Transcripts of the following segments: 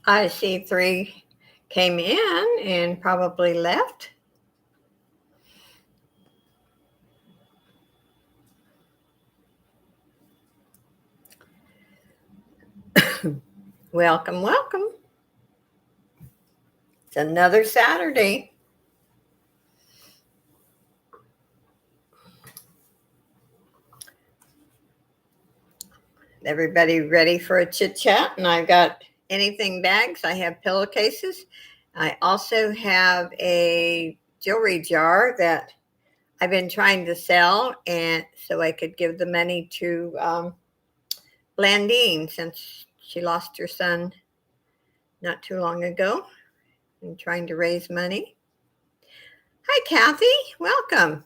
I see 3 came in and probably left. Welcome, welcome. It's another Saturday. Everybody ready for a chit chat? And I've got anything bags. I have pillowcases. I also have a jewelry jar that I've been trying to sell, and so I could give the money to Blandine since she lost her son not too long ago. I'm trying to raise money. Hi, Kathy. Welcome.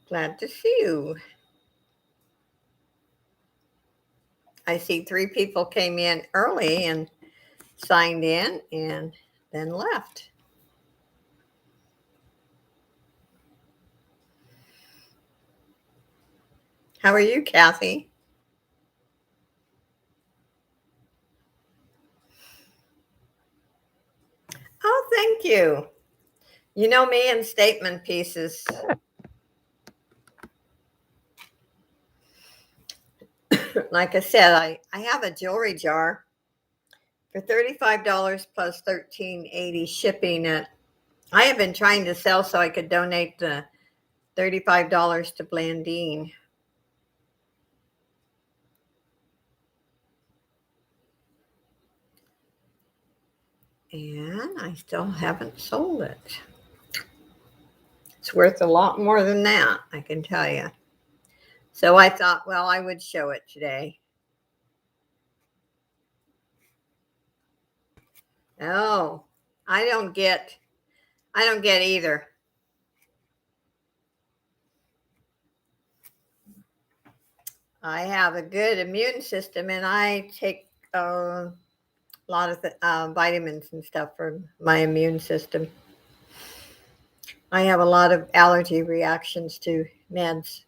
Glad to see you. I see 3 people came in early and signed in and then left. How are you, Kathy? Oh, thank you. You know me in statement pieces. Like I said, I have a jewelry jar for $35 plus $13.80 shipping. I have been trying to sell so I could donate the $35 to Blandine. And I still haven't sold it. It's worth a lot more than that, I can tell you. So I thought, well, I would show it today. Oh, I don't get either. I have a good immune system, and I take a lot of vitamins and stuff for my immune system. I have a lot of allergy reactions to meds.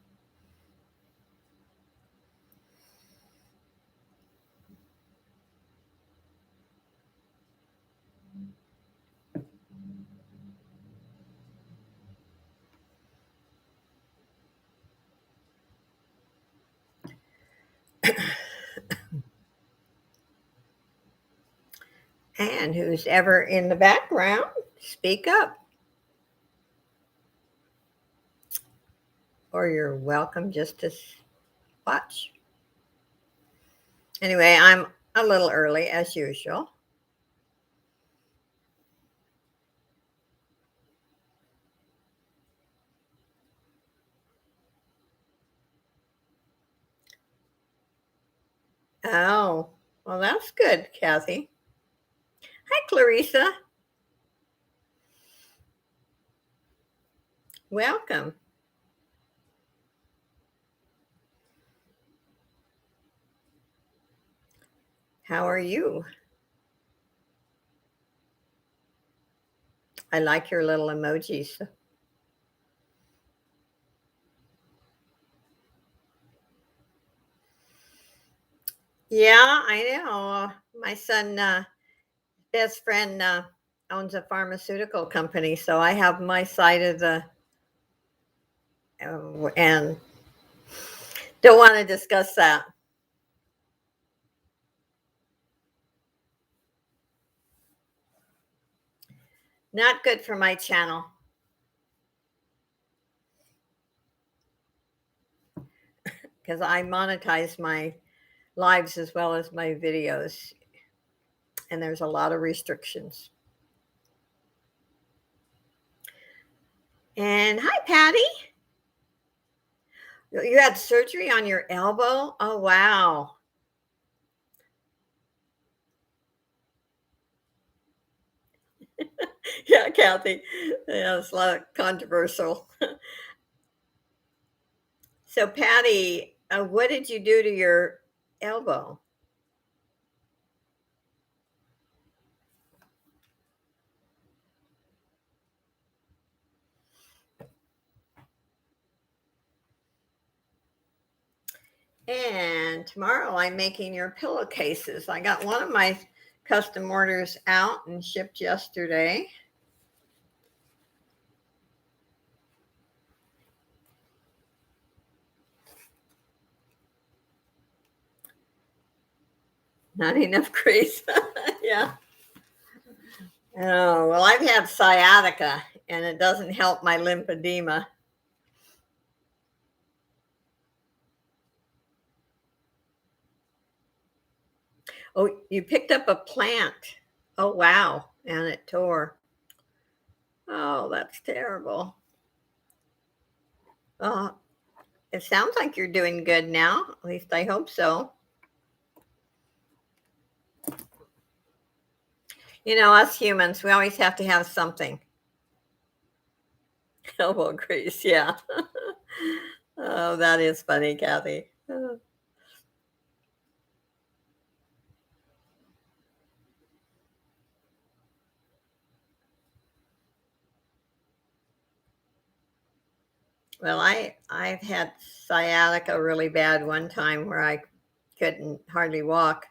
And who's ever in the background, speak up. Or you're welcome just to watch. Anyway, I'm a little early as usual. Oh, well, that's good, Kathy. Hi, Clarissa. Welcome. How are you? I like your little emojis. Yeah, I know. My son, best friend, owns a pharmaceutical company, so I have my side of the and don't want to discuss that. Not good for my channel. Because I monetize my lives as well as my videos, and there's a lot of restrictions. And hi, Patty. You had surgery on your elbow? Oh, wow. Yeah, Kathy. Yeah, it's a lot of controversial. So, Patty, what did you do to your elbow? And tomorrow I'm making your pillowcases. I got one of my custom orders out and shipped yesterday. Not enough grease. Yeah. Oh, well, I've had sciatica and it doesn't help my lymphedema. Oh, you picked up a plant. Oh, wow. And it tore. Oh, that's terrible. Oh, it sounds like you're doing good now. At least I hope so. You know, us humans, we always have to have something. Elbow grease, yeah. Oh, that is funny, Kathy. Well, I've had sciatica really bad one time where I couldn't hardly walk.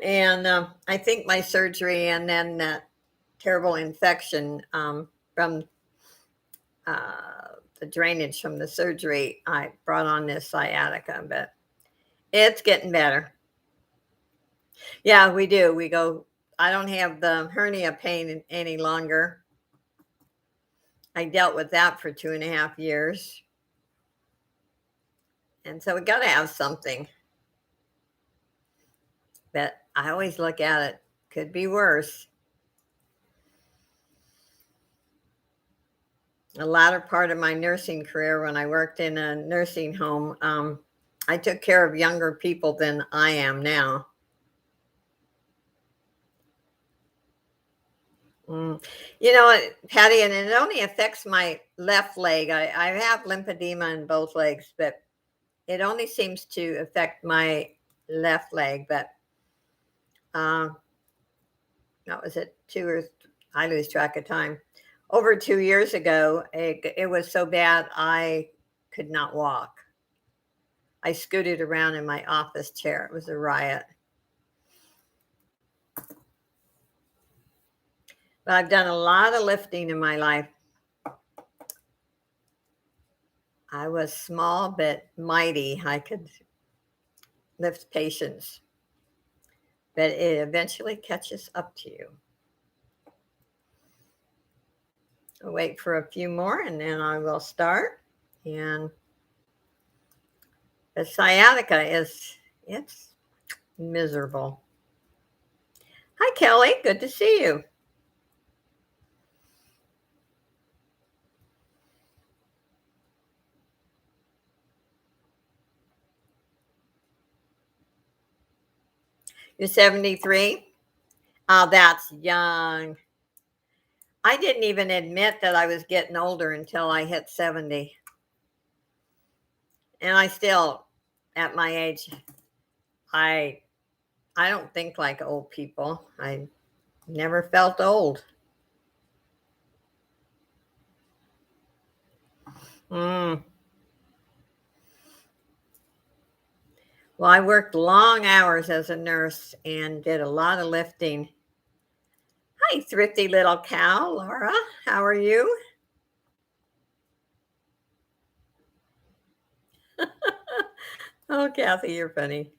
And I think my surgery and then that terrible infection from the drainage from the surgery, I brought on this sciatica, but it's getting better. Yeah, we do. We go, I don't have the hernia pain any longer. I dealt with that for 2.5 years. And so we got to have something. But I always look at it, could be worse. The latter part of my nursing career, when I worked in a nursing home, I took care of younger people than I am now. You know, Patty, and it only affects my left leg. I have lymphedema in both legs, but it only seems to affect my left leg. But uh, that was it, I lose track of time. Over 2 years ago, it was so bad I could not walk. I scooted around in my office chair. It was a riot. But I've done a lot of lifting in my life. I was small but mighty. I could lift patients, but it eventually catches up to you. I'll wait for a few more and then I will start. And the sciatica it's miserable. Hi, Kelly. Good to see you. You're 73? Oh, that's young. I didn't even admit that I was getting older until I hit 70. And I still, at my age, I I don't think like old people. I never felt old. Mm. Well, I worked long hours as a nurse and did a lot of lifting. Hi, thrifty little cow, Laura. How are you? Oh, Kathy, you're funny.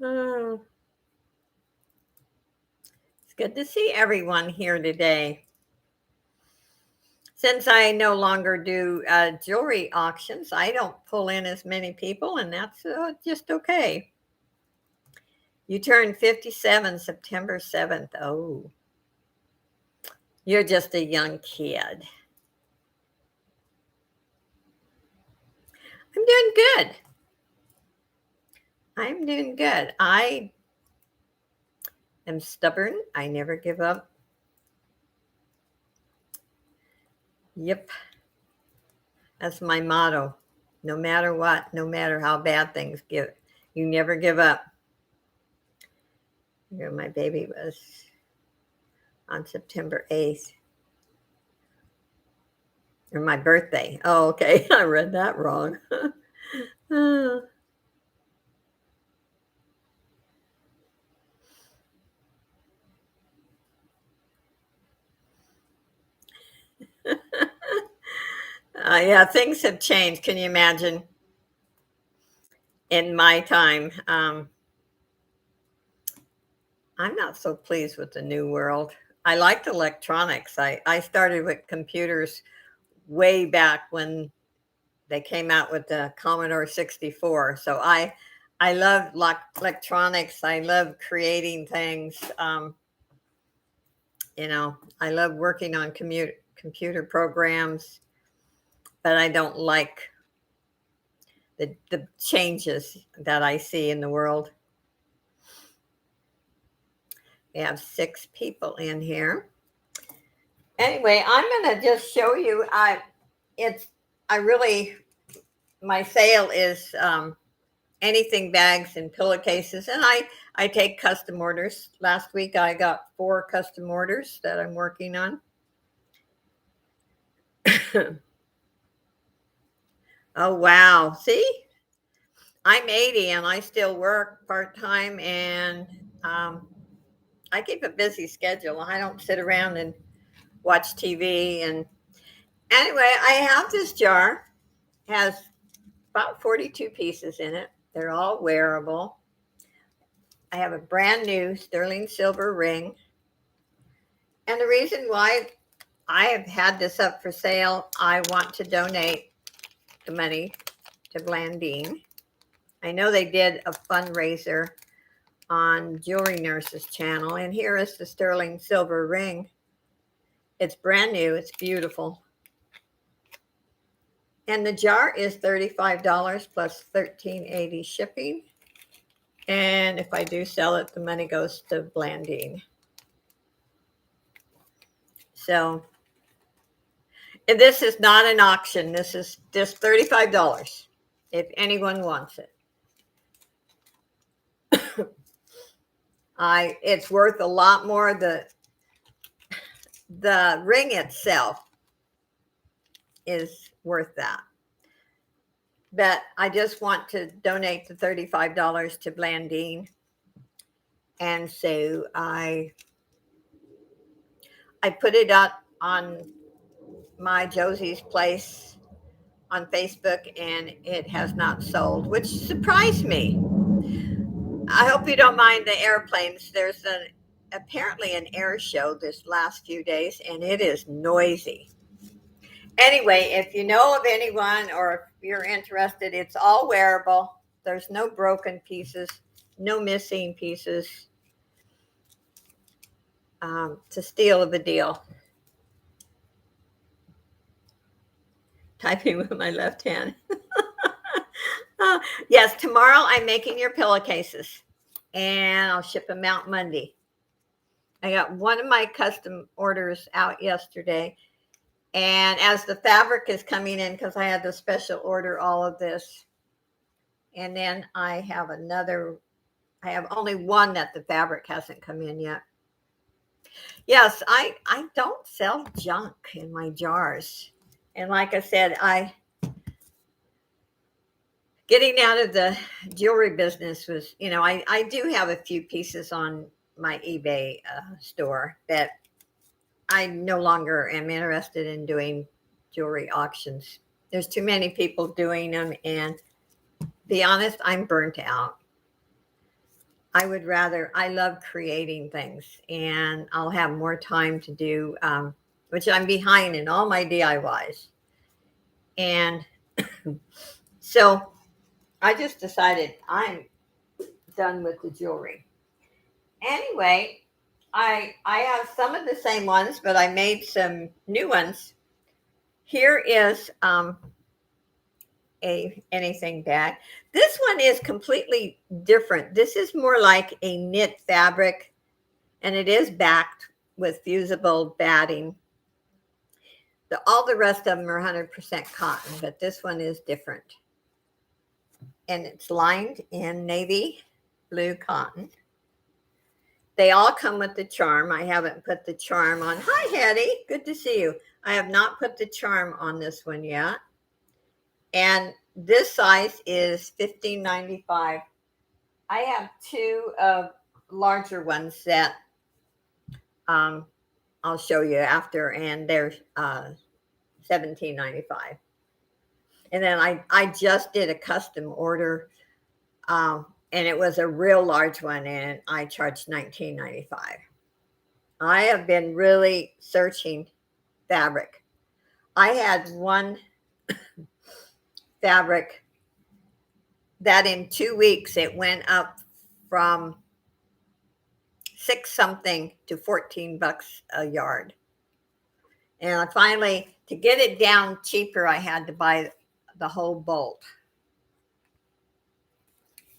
Oh, it's good to see everyone here today. Since I no longer do jewelry auctions, I don't pull in as many people, and that's just okay. You turned 57 September 7th. Oh, you're just a young kid. I'm doing good. I'm doing good. I am stubborn. I never give up. Yep. That's my motto. No matter what, no matter how bad things get, you never give up. You know, my baby was on September 8th. Or my birthday. Oh, okay. I read that wrong. Uh, yeah, things have changed. Can you imagine? In my time, I'm not so pleased with the new world. I liked electronics. I started with computers way back when they came out with the Commodore 64. So I love electronics. I love creating things. I love working on computer programs, but I don't like the changes that I see in the world. We have 6 people in here. Anyway, I'm going to just show you. It's I really my sale is anything bags and pillowcases, and I take custom orders. Last week I got 4 custom orders that I'm working on. Oh wow! See, I'm 80 and I still work part time, and um, I keep a busy schedule. I don't sit around and watch TV. And anyway, I have this jar. Has about 42 pieces in it. They're all wearable. I have a brand new sterling silver ring. And the reason why I have had this up for sale, I want to donate the money to Blandine. I know they did a fundraiser on Jewelry Nurse's channel, and here is the sterling silver ring. It's brand new, it's beautiful. And the jar is $35 plus $13.80 shipping. And if I do sell it, the money goes to Blandine. So this is not an auction. This is just $35 if anyone wants it. It's worth a lot more. The ring itself is worth that. But I just want to donate the $35 to Blandine. And so I put it up on my Josie's Place on Facebook, and it has not sold, which surprised me. I hope you don't mind the airplanes. There's apparently an air show this last few days, and it is noisy. Anyway, if you know of anyone or if you're interested, it's all wearable. There's no broken pieces, no missing pieces. It's a steal of a deal. Typing with my left hand. Yes, tomorrow I'm making your pillowcases, and I'll ship them out Monday. I got one of my custom orders out yesterday, and as the fabric is coming in, because I had to special order all of this, and then I have only one that the fabric hasn't come in yet. Yes, I don't sell junk in my jars. And like I said, getting out of the jewelry business was, I do have a few pieces on my eBay store that I no longer am interested in doing jewelry auctions. There's too many people doing them, and be honest, I'm burnt out. I love creating things, and I'll have more time to do, which I'm behind in all my DIYs. And so I just decided I'm done with the jewelry. Anyway, I have some of the same ones, but I made some new ones. Here is a anything bag. This one is completely different. This is more like a knit fabric, and it is backed with fusible batting. All the rest of them are 100% cotton, but this one is different. And it's lined in navy blue cotton. they all come with the charm. I haven't put the charm on. Hi, Hetty. Good to see you. I have not put the charm on this one yet. And this size is $15.95. I have two larger ones that I'll show you after, and they're $17.95. And then I just did a custom order, and it was a real large one, and I charged $19.95. I have been really searching fabric. I had one fabric that in 2 weeks it went up from six something to $14 a yard. And I finally, to get it down cheaper, I had to buy the whole bolt.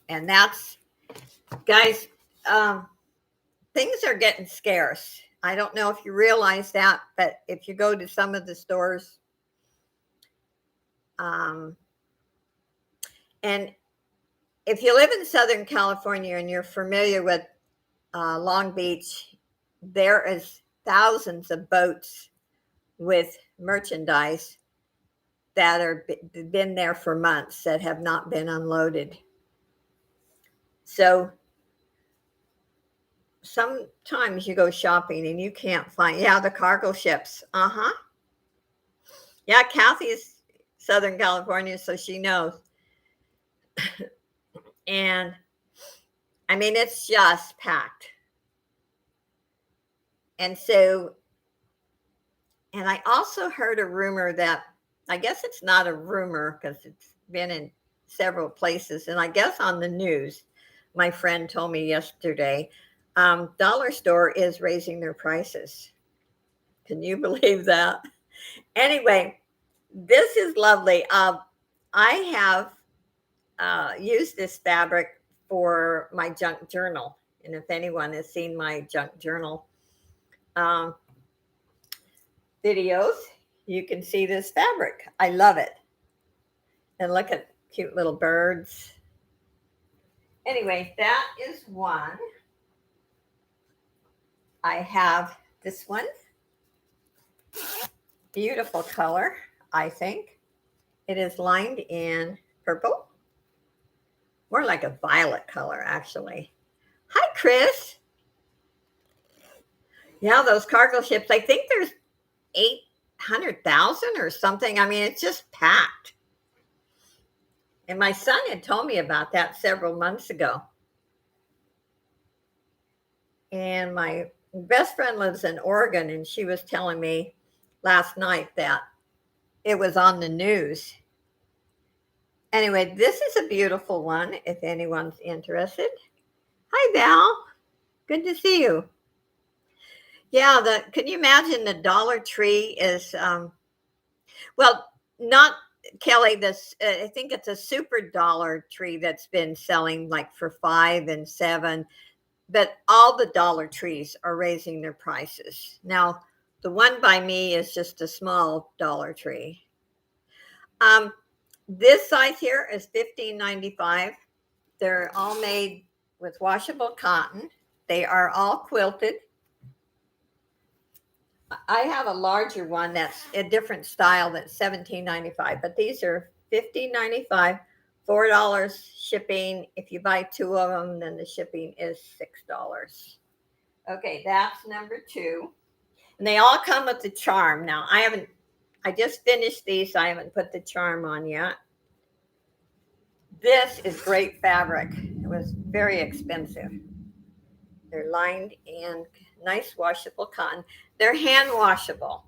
And that's, guys, things are getting scarce. I don't know if you realize that, but if you go to some of the stores, and if you live in Southern California and you're familiar with Long Beach, there is thousands of boats with merchandise that are been there for months that have not been unloaded. So sometimes you go shopping and you can't find, the cargo ships. Yeah, Kathy's Southern California, so she knows. And I mean, it's just packed. And so, and I also heard a rumor that, I guess it's not a rumor because it's been in several places, and I guess on the news, my friend told me yesterday, dollar store is raising their prices. Can you believe that? Anyway, this is lovely. I have used this fabric for my junk journal. And if anyone has seen my junk journal videos, you can see this fabric. I love it. And look at cute little birds. Anyway, that is one. I have this one. Beautiful color, I think. It is lined in purple. More like a violet color, actually. Hi, Chris. Yeah, those cargo ships, I think there's 800,000 or something. I mean, it's just packed. And my son had told me about that several months ago. And my best friend lives in Oregon, and she was telling me last night that it was on the news. Anyway, this is a beautiful one if anyone's interested. Hi, Val. Good to see you. Yeah, can you imagine the Dollar Tree is, well, not Kelly, this, I think it's a super Dollar Tree that's been selling like for $5 and $7, but all the Dollar Trees are raising their prices. Now, the one by me is just a small Dollar Tree. This size here is $15.95. They're all made with washable cotton. They are all quilted. I have a larger one that's a different style that's $17.95, but these are $15.95, $4 shipping. If you buy two of them, then the shipping is $6. Okay, that's number two. And they all come with the charm. Now, I just finished these. I haven't put the charm on yet. This is great fabric. It was very expensive. They're lined in nice washable cotton. They're hand washable.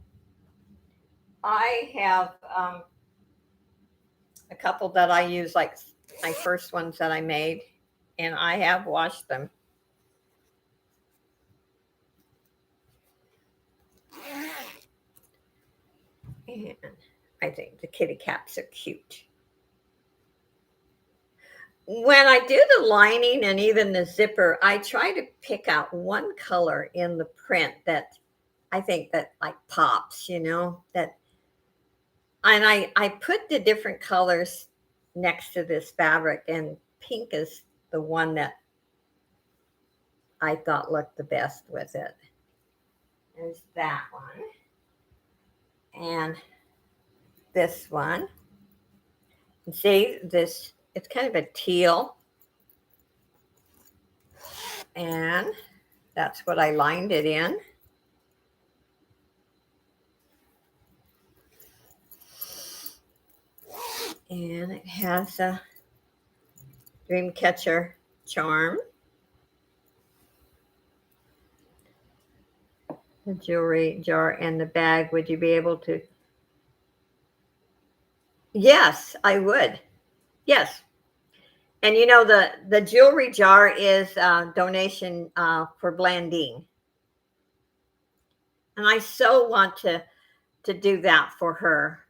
I have a couple that I use, like my first ones that I made, and I have washed them. And I think the kitty cats are cute. When I do the lining and even the zipper, I try to pick out one color in the print that I think that like pops, that, and I put the different colors next to this fabric, and pink is the one that I thought looked the best with it. There's that one. And this one. And see, this, it's kind of a teal. And that's what I lined it in. And it has a dream catcher charm. The jewelry jar and the bag. Would you be able to? Yes, I would. Yes. And you know, the jewelry jar is donation for Blandine. And I so want to do that for her.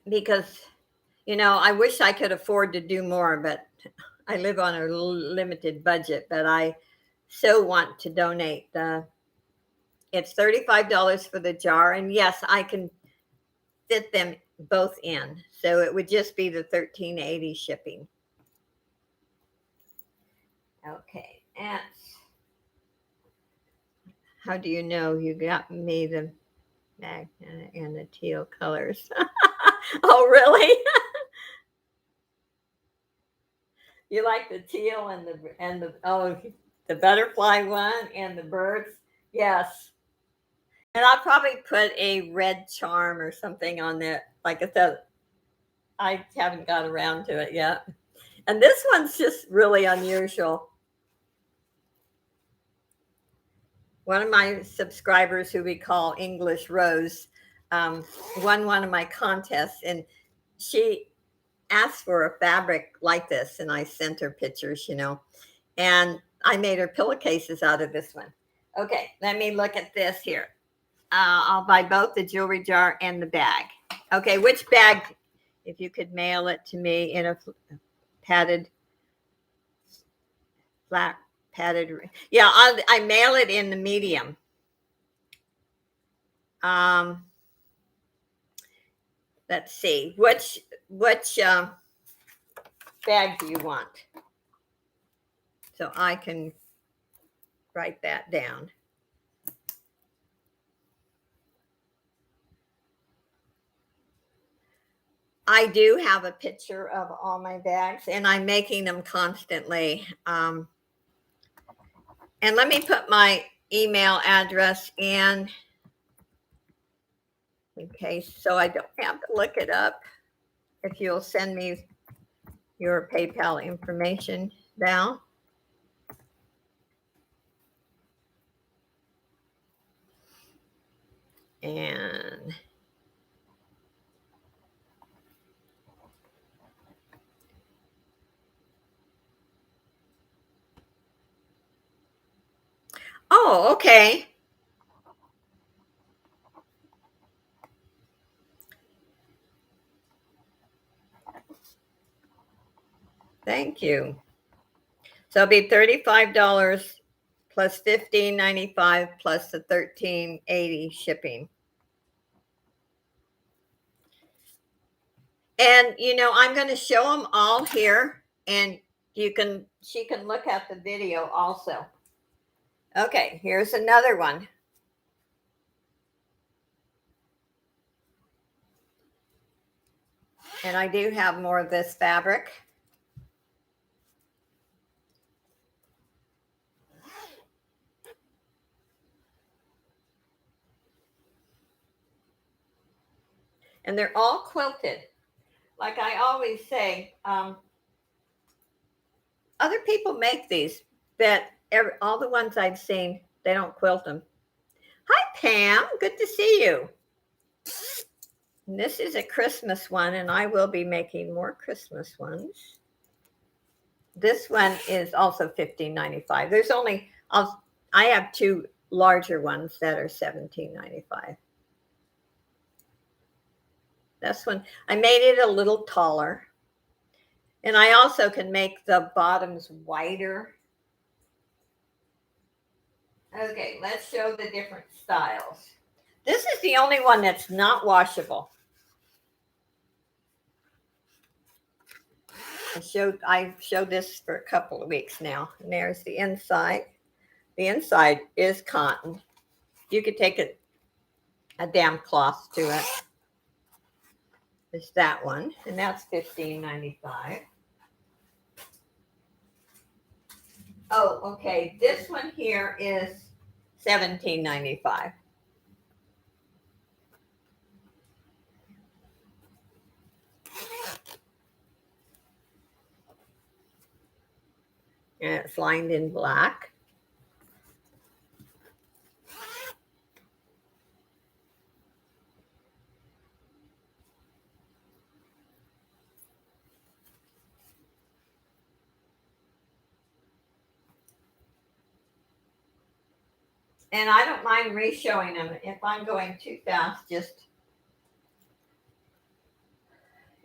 Because, you know, I wish I could afford to do more, but I live on a limited budget. But I so want to donate. It's $35 for the jar. And yes, I can fit them both in. So it would just be the $13.80 shipping. Okay, and how do you know you got me the magnet and the teal colors? Oh, really? You like the teal and the oh, the butterfly one and the birds? Yes. And I'll probably put a red charm or something on there. Like I said, I haven't got around to it yet. And this one's just really unusual. One of my subscribers, who we call English Rose, won one of my contests, and she asked for a fabric like this, and I sent her pictures, you know, and I made her pillowcases out of this one. Okay, let me look at this here. I'll buy both the jewelry jar and the bag. Okay, which bag? If you could mail it to me in a padded, flat padded. Yeah, I mail it in the medium. Let's see, which bag do you want? So I can write that down. I do have a picture of all my bags, and I'm making them constantly. And let me put my email address in case, so I don't have to look it up. If you'll send me your PayPal information now. And oh, okay. Thank you. So it'll be $35 plus $15.95 plus the $13.80 shipping. And you know, I'm going to show them all here, and she can look at the video also. Okay, here's another one. And I do have more of this fabric. And they're all quilted. Like I always say, other people make these, but all the ones I've seen, they don't quilt them. Hi, Pam. Good to see you. And this is a Christmas one, and I will be making more Christmas ones. This one is also $15.95. There's only, I have two larger ones that are $17.95. This one, I made it a little taller. And I also can make the bottoms wider. Okay, let's show the different styles. This is the only one that's not washable. I showed this for a couple of weeks now, and there's the inside. The inside is cotton. You could take a damn cloth to it. There's that one, and that's $15.95. Oh, okay. This one here is $17.95. And it's lined in black. And I don't mind re-showing them. If I'm going too fast,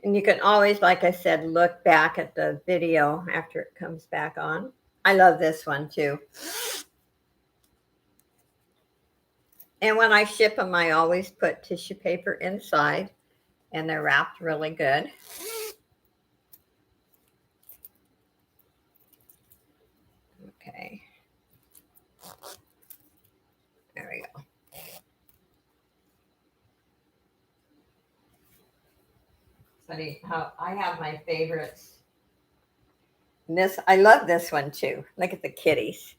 and you can always, like I said, look back at the video after it comes back on. I love this one too. And when I ship them, I always put tissue paper inside, and they're wrapped really good. Okay. There we go. Funny how I have my favorites. And this, I love this one too. Look at the kitties.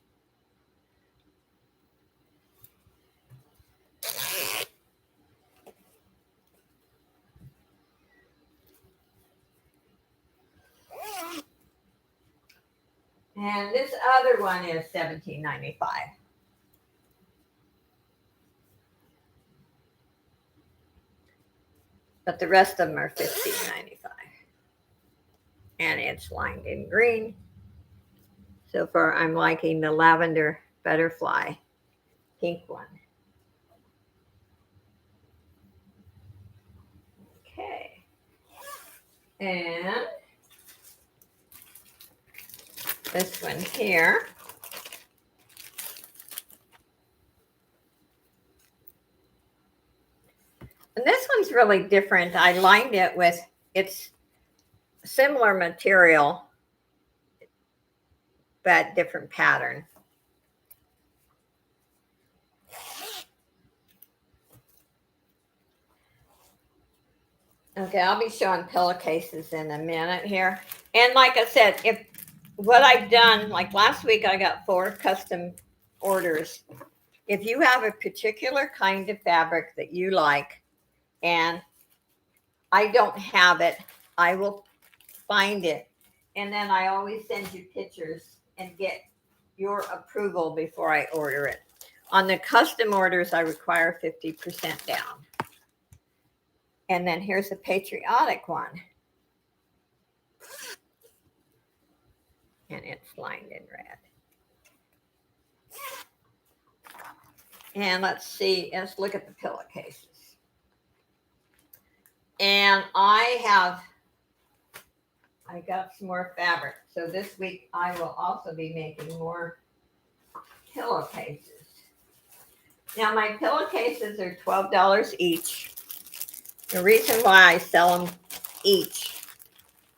And this other one is $17.95. But the rest of them are $15.95. And it's lined in green. So far, I'm liking the lavender butterfly pink one. Okay. And this one here. And this one's really different. I lined it with, it's similar material, but different pattern. Okay, I'll be showing pillowcases in a minute here. And like I said, if what I've done, like last week, I got 4 custom orders. If you have a particular kind of fabric that you like, and I don't have it, I will find it. And then I always send you pictures and get your approval before I order it. On the custom orders, I require 50% down. And then here's a patriotic one. And it's lined in red. And let's see, let's look at the pillowcases. And I got some more fabric. So this week I will also be making more pillowcases. Now my pillowcases are $12 each. The reason why I sell them each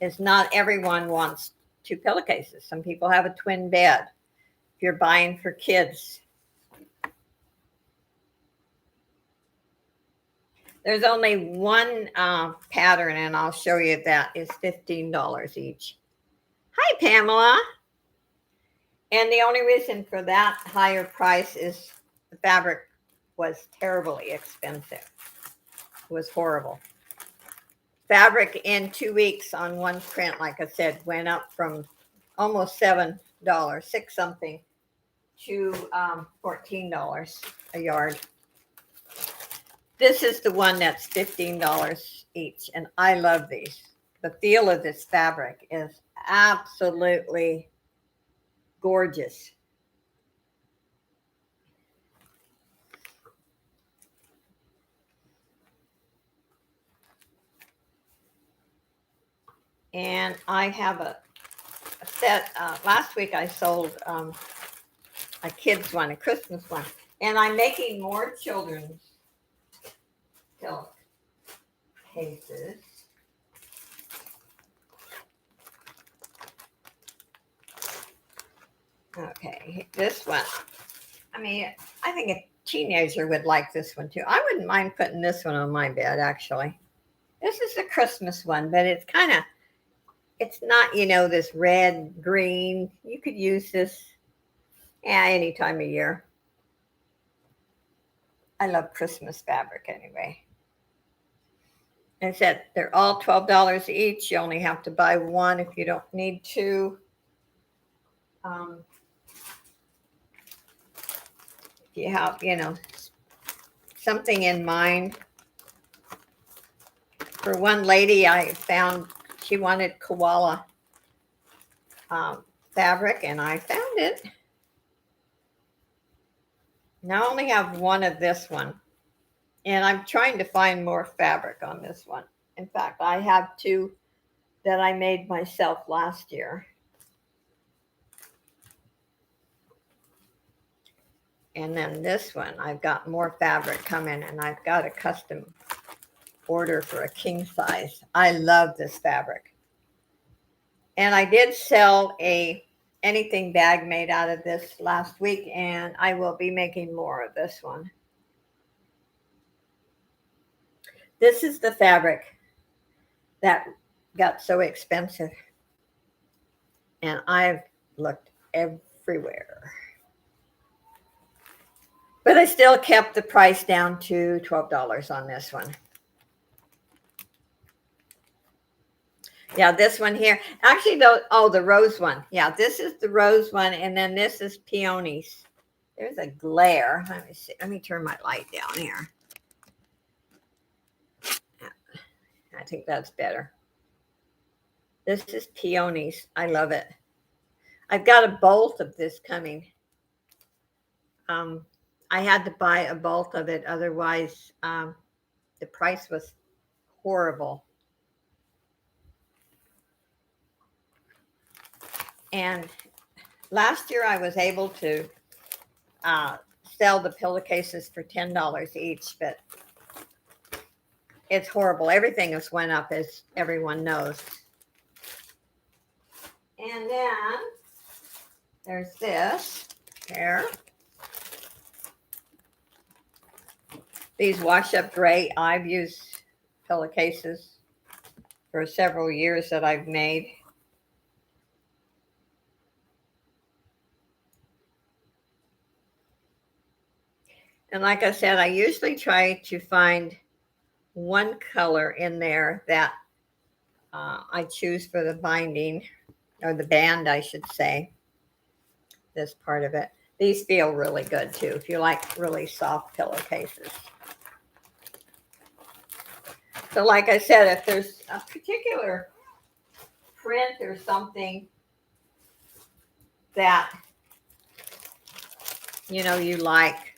is not everyone wants 2 pillowcases. Some people have a twin bed. If you're buying for kids, there's only one pattern, and I'll show you that is $15 each. Hi, Pamela. And the only reason for that higher price is the fabric was terribly expensive. It was horrible. Fabric in 2 weeks on one print, like I said, went up from almost $7, 6 something, to $14 a yard. This is the one that's $15 each, and I love these. The feel of this fabric is absolutely gorgeous. And I have a set. Last week I sold a kid's one, a Christmas one, and I'm making more children's pillowcases. this one. I mean, I think a teenager would like this one too. I wouldn't mind putting this one on my bed, actually. This is a Christmas one, but it's kind of, it's not, this red, green. You could use this, any time of year. I love Christmas fabric anyway. And it said they're all $12 each. You only have to buy one if you don't need to. If you have, something in mind. For one lady, I found she wanted koala fabric, and I found it. Now I only have one of this one, and I'm trying to find more fabric on this one. In fact, I have two that I made myself last year. And then this one, I've got more fabric coming, and I've got a custom order for a king size. I love this fabric. And I did sell a anything bag made out of this last week, and I will be making more of this one. This is the fabric that got so expensive, and I've looked everywhere. But I still kept the price down to $12 on this one. Yeah, this one here. Actually, the rose one. Yeah, this is the rose one, and then this is Peonies. There's a glare. Let me see. Let me turn my light down here. I think that's better. This is Peonies. I love it. I've got a bolt of this coming. I had to buy a bolt of it. Otherwise, the price was horrible. And last year I was able to sell the pillowcases for $10 each, but it's horrible. Everything has went up, as everyone knows. And then there's this here. These wash up gray. I've used pillowcases for several years that I've made. And like I said, I usually try to find one color in there that I choose for the binding, or the band, I should say. This part of it. These feel really good too, if you like really soft pillowcases. So like I said, if there's a particular print or something that you like,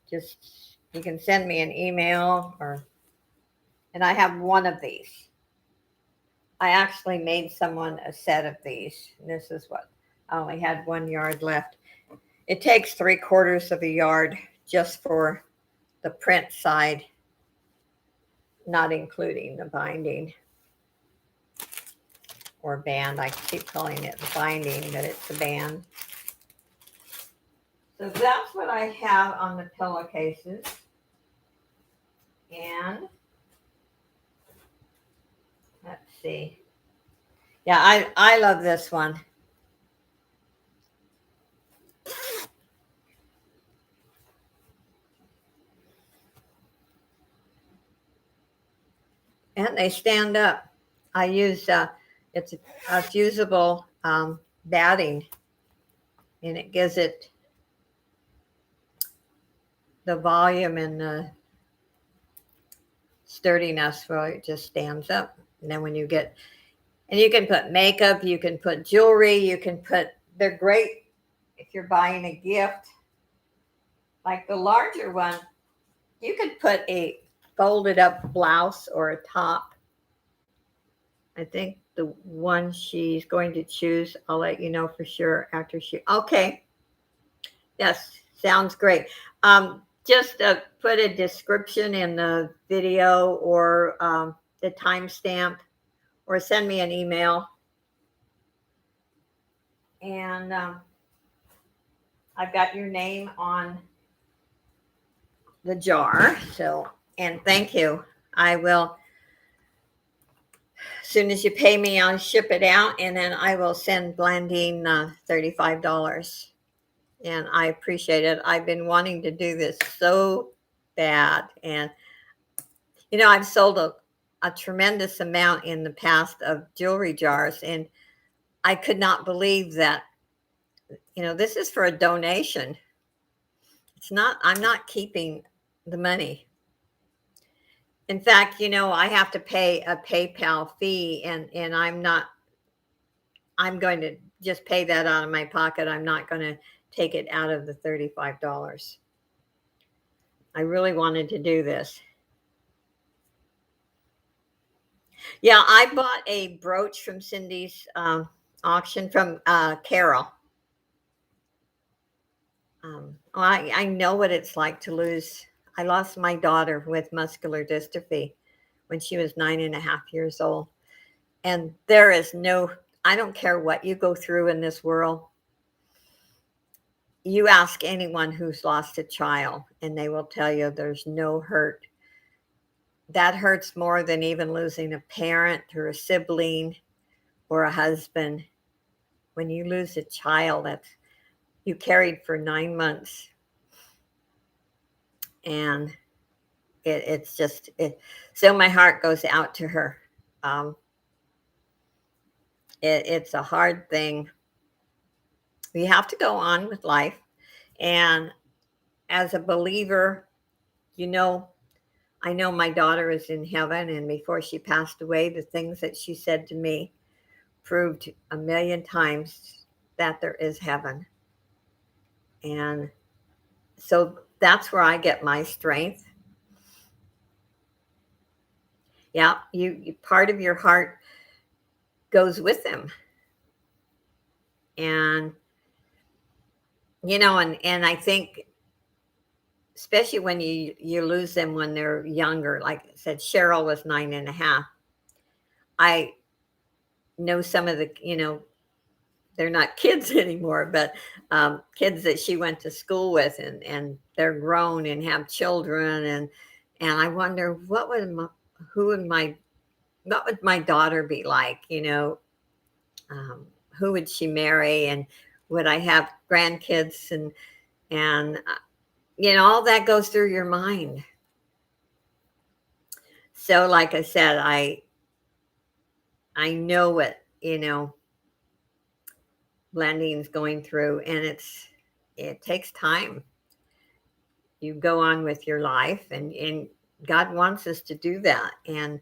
just you can send me an email, and I have one of these. I actually made someone a set of these. And this is what I only had 1 yard left. It takes 3/4 of a yard just for the print side, not including the binding or band. I keep calling it the binding, but it's a band. So that's what I have on the pillowcases. And let's see. Yeah, I love this one. And they stand up. I use it's a fusible batting, and it gives it the volume and the sturdiness where it just stands up. And then when you get, and you can put makeup, you can put jewelry, you can put, they're great if you're buying a gift. Like the larger one, you could put a folded up blouse or a top. I think the one she's going to choose, I'll let you know for sure after okay. Yes, sounds great. Just put a description in the video, or the timestamp, or send me an email. And I've got your name on the jar. So, and thank you. I will, as soon as you pay me, I'll ship it out, and then I will send Blandine $35. And I appreciate it. I've been wanting to do this so bad. And, I've sold a tremendous amount in the past of jewelry jars, and I could not believe that, this is for a donation. I'm not keeping the money. In fact, I have to pay a PayPal fee, and I'm going to just pay that out of my pocket. I'm not going to take it out of the $35. I really wanted to do this. Yeah, I bought a brooch from Cindy's auction from Carol. Well, I know what it's like to lose. I lost my daughter with muscular dystrophy when she was 9.5 years old. And there is I don't care what you go through in this world. You ask anyone who's lost a child, and they will tell you there's no hurt. That hurts more than even losing a parent or a sibling or a husband. When you lose a child that you carried for 9 months, and it's just so my heart goes out to her. It's a hard thing. We have to go on with life, and as a believer, I know my daughter is in heaven, and before she passed away, the things that she said to me proved a million times that there is heaven. And so that's where I get my strength. Yeah, you part of your heart goes with them. And and I think especially when you lose them when they're younger, like I said, Cheryl was 9.5. I know some of the, they're not kids anymore, but kids that she went to school with, and they're grown and have children, and I wonder what would my daughter be like, who would she marry, and would I have grandkids, and all that goes through your mind. So like I said, I know what Blandine's going through, and it takes time. You go on with your life, and God wants us to do that, and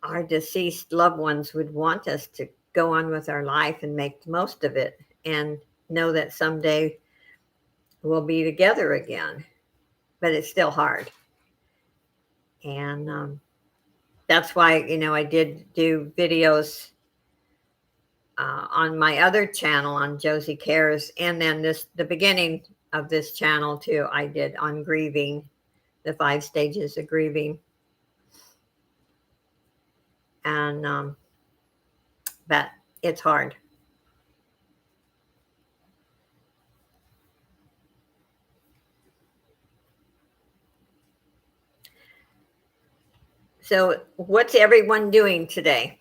our deceased loved ones would want us to go on with our life and make the most of it, and know that someday we'll be together again. But it's still hard, and that's why I did do videos on my other channel on Josie Cares, and then the beginning of this channel too, I did on grieving, the 5 stages of grieving. And but it's hard. So what's everyone doing today?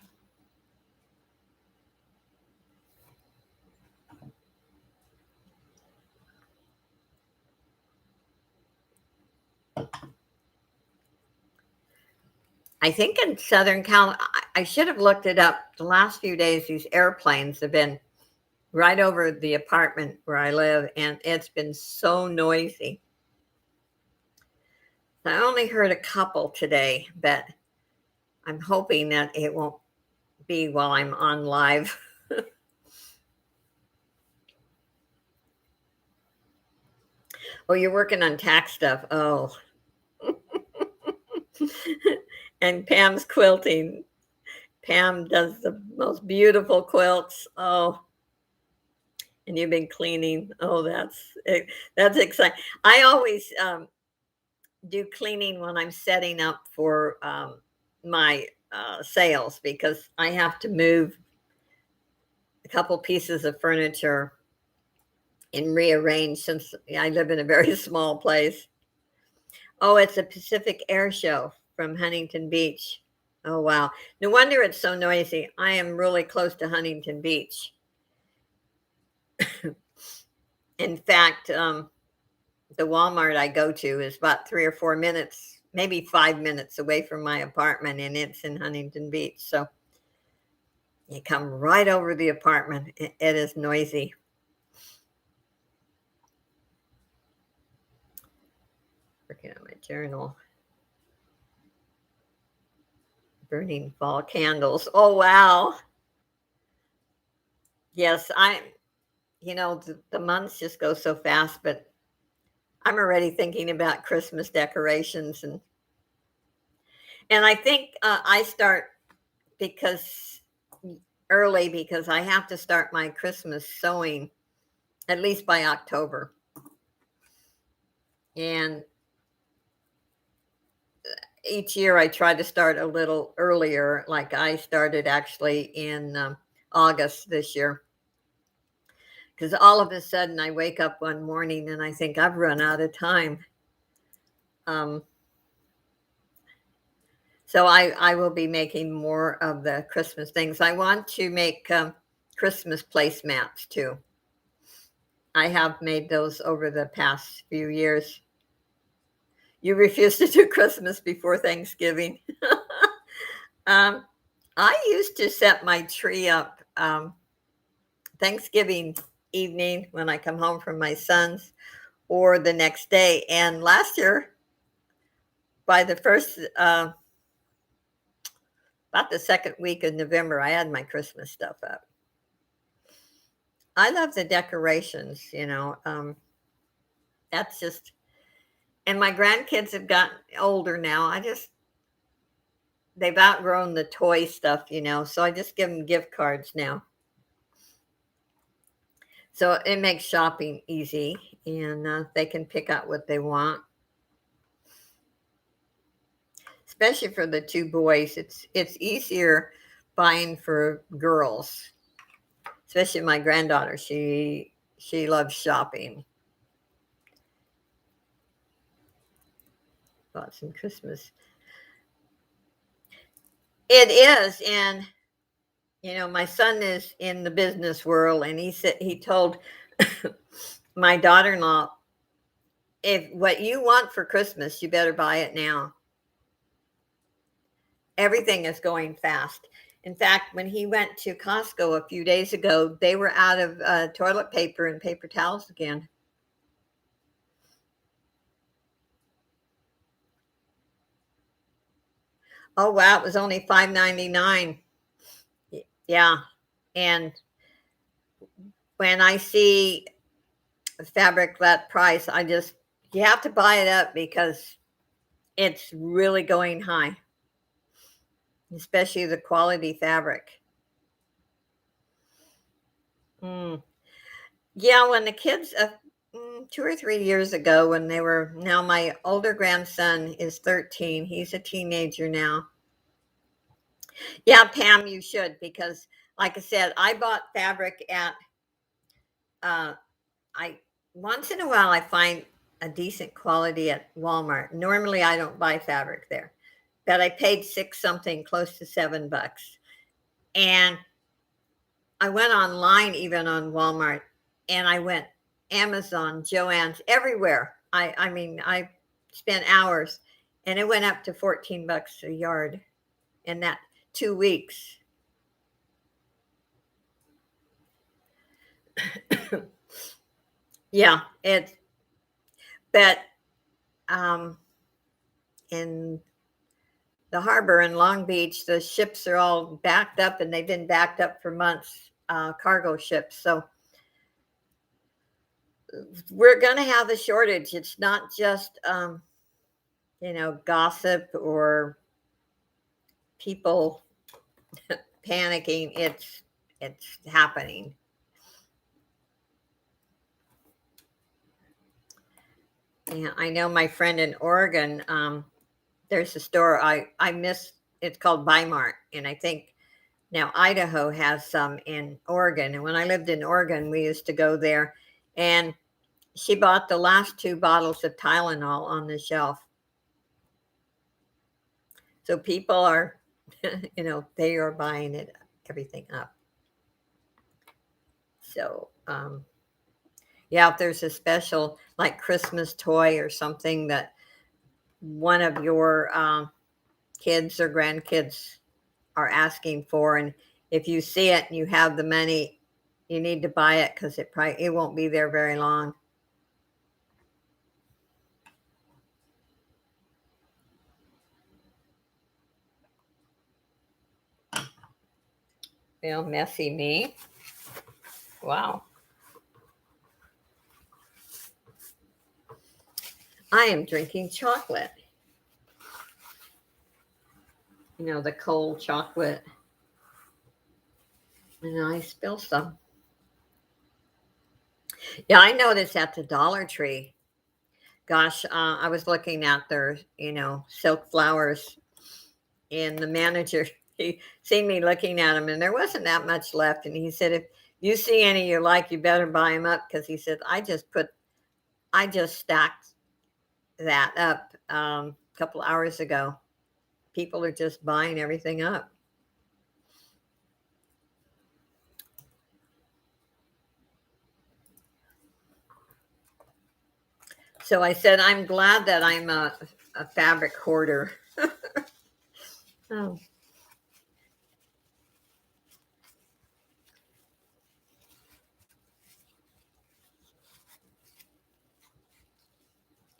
I think in Southern Cal, I should have looked it up. The last few days, these airplanes have been right over the apartment where I live, and it's been so noisy. I only heard a couple today, but I'm hoping that it won't be while I'm on live. Oh, you're working on tax stuff. Oh. And Pam's quilting. Pam does the most beautiful quilts. Oh, and you've been cleaning. Oh, that's exciting. I always do cleaning when I'm setting up for my sales, because I have to move a couple pieces of furniture and rearrange since I live in a very small place. Oh, it's a Pacific Air Show from Huntington Beach. Oh, wow. No wonder it's so noisy. I am really close to Huntington Beach. In fact, the Walmart I go to is about 3 or 4 minutes, maybe 5 minutes away from my apartment, and it's in Huntington Beach. So you come right over the apartment. It is noisy. Working on my journal. Burning fall candles. Oh, wow. Yes, the months just go so fast, but I'm already thinking about Christmas decorations, and I think I start because early because I have to start my Christmas sewing at least by October. And each year I try to start a little earlier. Like I started actually in August this year because all of a sudden I wake up one morning and I think I've run out of time. Um, so I will be making more of the Christmas things. I want to make Christmas placemats too. I have made those over the past few years. You refuse to do Christmas before Thanksgiving. um, I used to set my tree up Thanksgiving evening when I come home from my son's or the next day. And last year, by the first, about the second week of November, I had my Christmas stuff up. I love the decorations. That's just, and my grandkids have gotten older now. They've outgrown the toy stuff, so I just give them gift cards now. So it makes shopping easy, and they can pick out what they want. Especially for the two boys, it's easier buying for girls. Especially my granddaughter, she loves shopping. Bought some Christmas. It is, and my son is in the business world, and he told my daughter-in-law, if what you want for Christmas, you better buy it now. Everything is going fast. In fact, when he went to Costco a few days ago, they were out of toilet paper and paper towels again. Oh wow, it was only $5.99. Yeah, and when I see fabric that price, you have to buy it up because it's really going high, especially the quality fabric. Mm. Yeah, when the kids, 2 or 3 years ago, when they were, now my older grandson is 13, he's a teenager now. Yeah, Pam, you should, because like I said, I bought fabric at, uh, I, once in a while, I find a decent quality at Walmart. Normally, I don't buy fabric there, but I paid six something, close to $7. And I went online, even on Walmart, and I went Amazon, Joann's, everywhere. I mean, I spent hours, and it went up to $14 a yard in that 2 weeks. Yeah, but um, in the harbor in Long Beach, the ships are all backed up, and they've been backed up for months, cargo ships. So we're going to have a shortage. It's not just, gossip or people panicking. It's happening. Yeah, I know my friend in Oregon. There's a store I miss. It's called Bimart, and I think now Idaho has some in Oregon. And when I lived in Oregon, we used to go there, And she bought the last 2 bottles of Tylenol on the shelf. So people are, they are buying everything up. So, yeah, if there's a special like Christmas toy or something that one of your kids or grandkids are asking for, and if you see it and you have the money, you need to buy it because it won't be there very long. Messy me. Wow. I am drinking chocolate. The cold chocolate. And I spilled some. Yeah, I noticed at the Dollar Tree. Gosh, I was looking at their, silk flowers, and the manager, he seen me looking at them, and there wasn't that much left. And he said, if you see any you like, you better buy them up, because he said, I just stacked that up a couple hours ago. People are just buying everything up. So I said, I'm glad that I'm a fabric hoarder. Oh.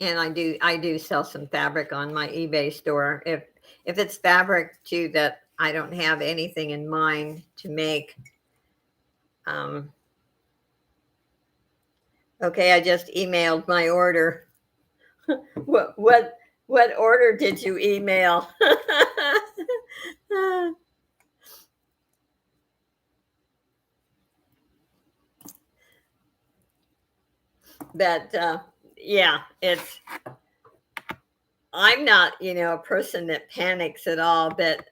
And I do sell some fabric on my eBay store. If it's fabric too that I don't have anything in mind to make. Um, okay, I just emailed my order. What order did you email? But yeah, I'm not, a person that panics at all, but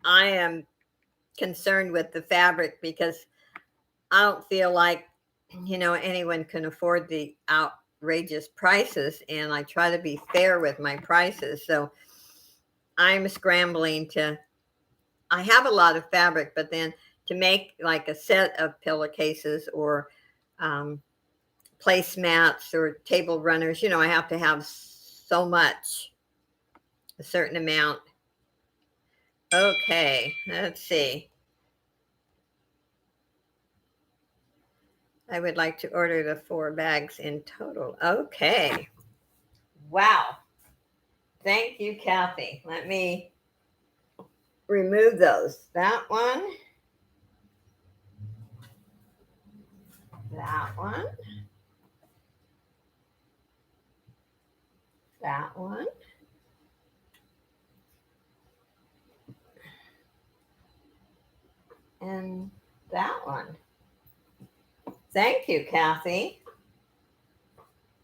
I am concerned with the fabric because I don't feel like, anyone can afford the outrageous prices, and I try to be fair with my prices. So I'm scrambling I have a lot of fabric, but then to make like a set of pillowcases or um, placemats or table runners, I have to have so much, a certain amount. Okay, let's see. I would like to order the 4 bags in total. Okay. Wow. Thank you, Kathy. Let me remove those. That one, that one, that one, and that one. Thank you, Kathy.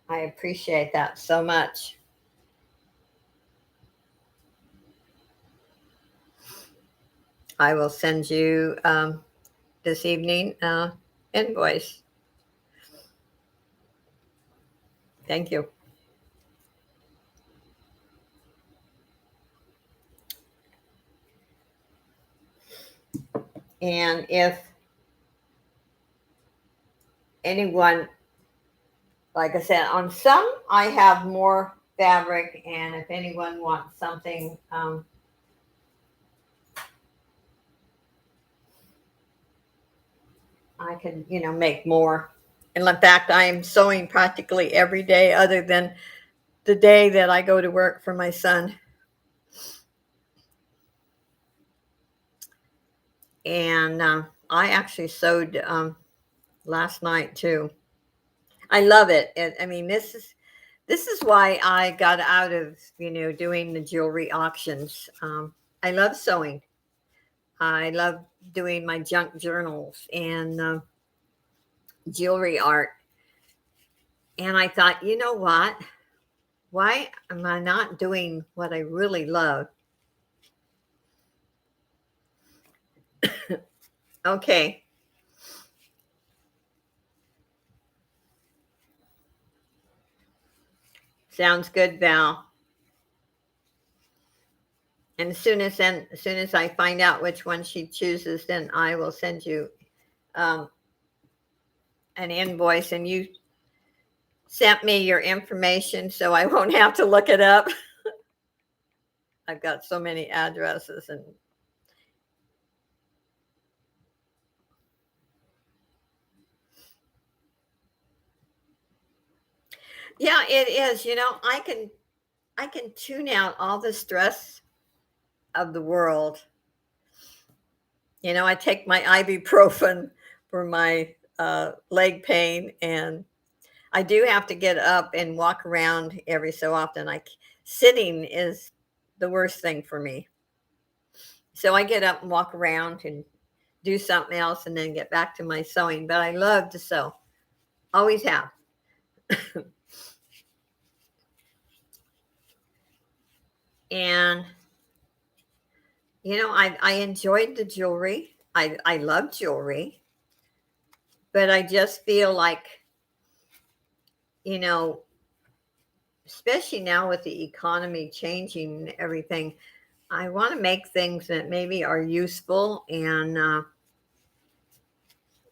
I appreciate that so much. I will send you this evening invoice. Thank you. And if anyone, like I said, on some I have more fabric, and if anyone wants something, I can, make more. And in fact, I am sewing practically every day, other than the day that I go to work for my son. And I actually sewed last night too. I love it. I mean, this is why I got out of doing the jewelry auctions. I love sewing. I love doing my junk journals and jewelry art. And I thought, you know what? Why am I not doing what I really love? Okay. Sounds good, Val. And as soon as I find out which one she chooses, then I will send you um, an invoice, and you sent me your information so I won't have to look it up. I've got so many addresses. And yeah, it is. I can tune out all the stress of the world. I take my ibuprofen for my leg pain, and I do have to get up and walk around every so often. Sitting is the worst thing for me. So I get up and walk around and do something else and then get back to my sewing. But I love to sew. Always have. And I enjoyed the jewelry. I love jewelry, but I just feel like, you know, especially now with the economy changing and everything, I want to make things that maybe are useful. And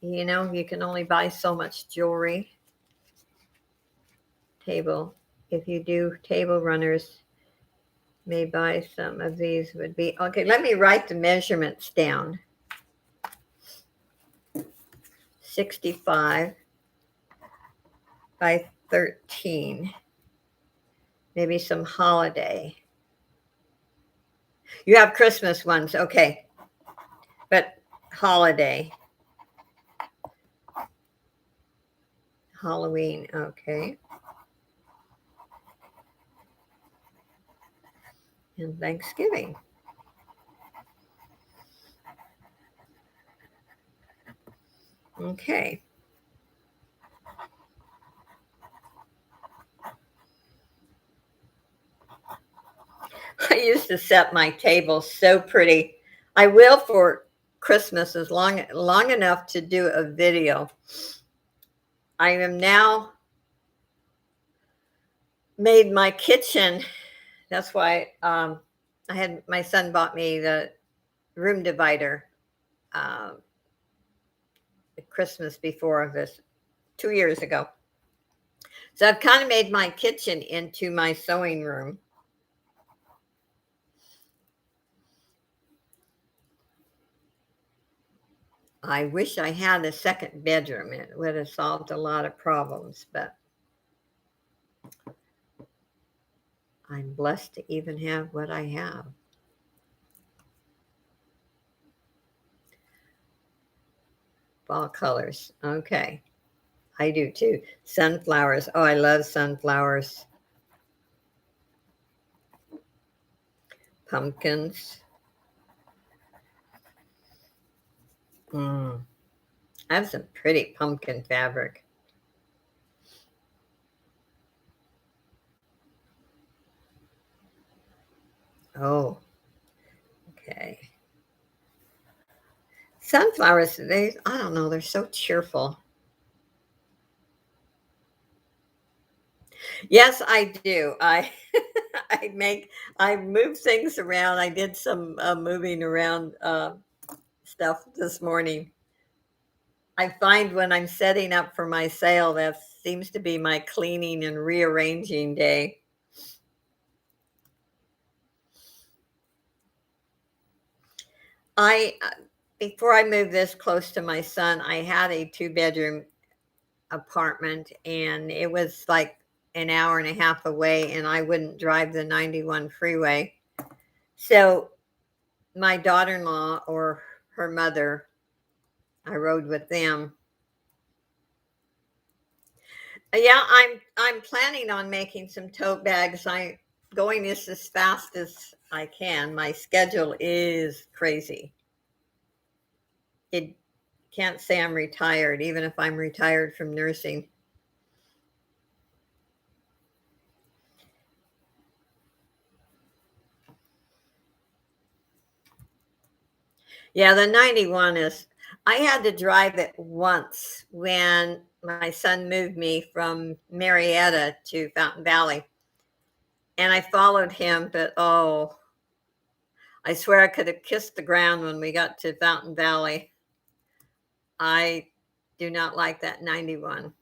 you can only buy so much jewelry. Table, if you do table runners, may buy some of these would be okay. Let me write the measurements down. 65 by 13. Maybe some holiday. You have Christmas ones, okay. But holiday. Halloween, okay. And Thanksgiving. Okay. I used to set my table so pretty. I will for Christmas as long enough to do a video. I am now made my kitchen. That's why I had my son bought me the room divider uh, Christmas before this 2 years ago. So I've kind of made my kitchen into my sewing room. I wish I had a second bedroom. It would have solved a lot of problems, but I'm blessed to even have what I have. Fall colors. Okay. I do too. Sunflowers. Oh, I love sunflowers. Pumpkins. I have some pretty pumpkin fabric. Oh, okay. Sunflowers, I don't know, they're so cheerful. Yes, I do. I move things around. I did some moving around stuff this morning. I find when I'm setting up for my sale, that seems to be my cleaning and rearranging day. I Before I moved this close to my son, I had a 2-bedroom apartment, and it was like an hour and a half away, and I wouldn't drive the 91 freeway. So my daughter-in-law or her mother, I rode with them. Yeah, I'm planning on making some tote bags. I'm going this as fast as I can. My schedule is crazy. It can't say I'm retired, even if I'm retired from nursing. Yeah, the 91 is, I had to drive it once when my son moved me from Marietta to Fountain Valley. and I followed him, but oh, I swear I could have kissed the ground when we got to Fountain Valley. I do not like that 91.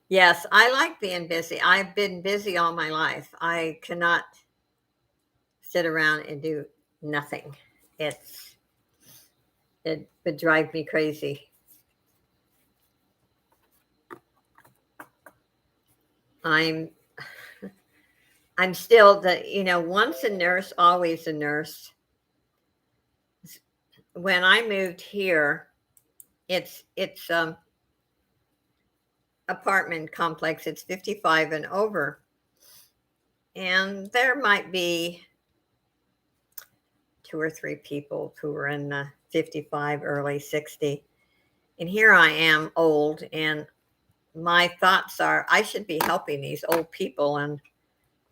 Yes, I like being busy. I've been busy all my life. I cannot sit around and do nothing. It's it would drive me crazy. I'm I'm still once a nurse, always a nurse. When I moved here, it's apartment complex. It's 55 and over. And there might be two or three people who are in the 55, early 60. And here I am old, and my thoughts are I should be helping these old people. And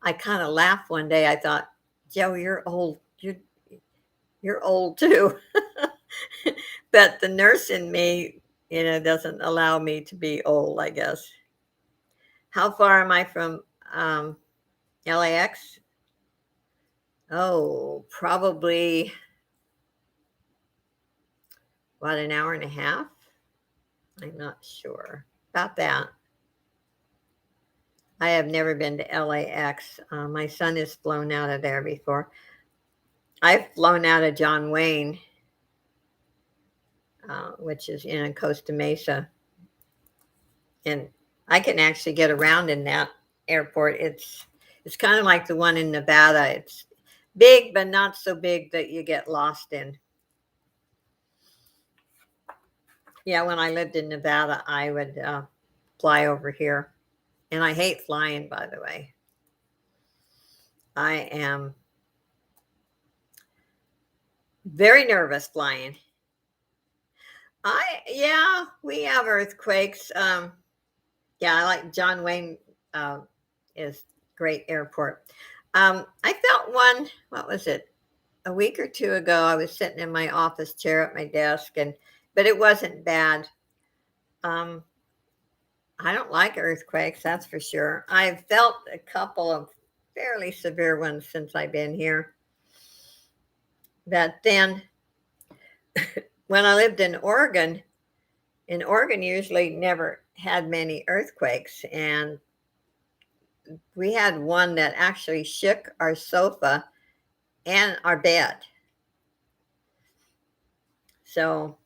I kind of laughed one day. I thought, Joe, you're old. You're old too. But the nurse in me, doesn't allow me to be old, I guess. How far am I from LAX? Oh, probably about an hour and a half. I'm not sure about that. I have never been to LAX. My son has flown out of there before. I've flown out of John Wayne, which is in Costa Mesa, and I can actually get around in that airport. It's kind of like the one in Nevada. It's big, but not so big that you get lost in. Yeah, when I lived in Nevada, I would fly over here, and I hate flying. By the way, I am very nervous flying. Yeah, we have earthquakes. Yeah, I like John Wayne uh, is great airport. I felt one. What was it? A week or two ago, I was sitting in my office chair at my desk, but it wasn't bad. Um, I don't like earthquakes, that's for sure. I've felt a couple of fairly severe ones since I've been here. But then, when I lived in Oregon usually never had many earthquakes, and we had one that actually shook our sofa and our bed. So,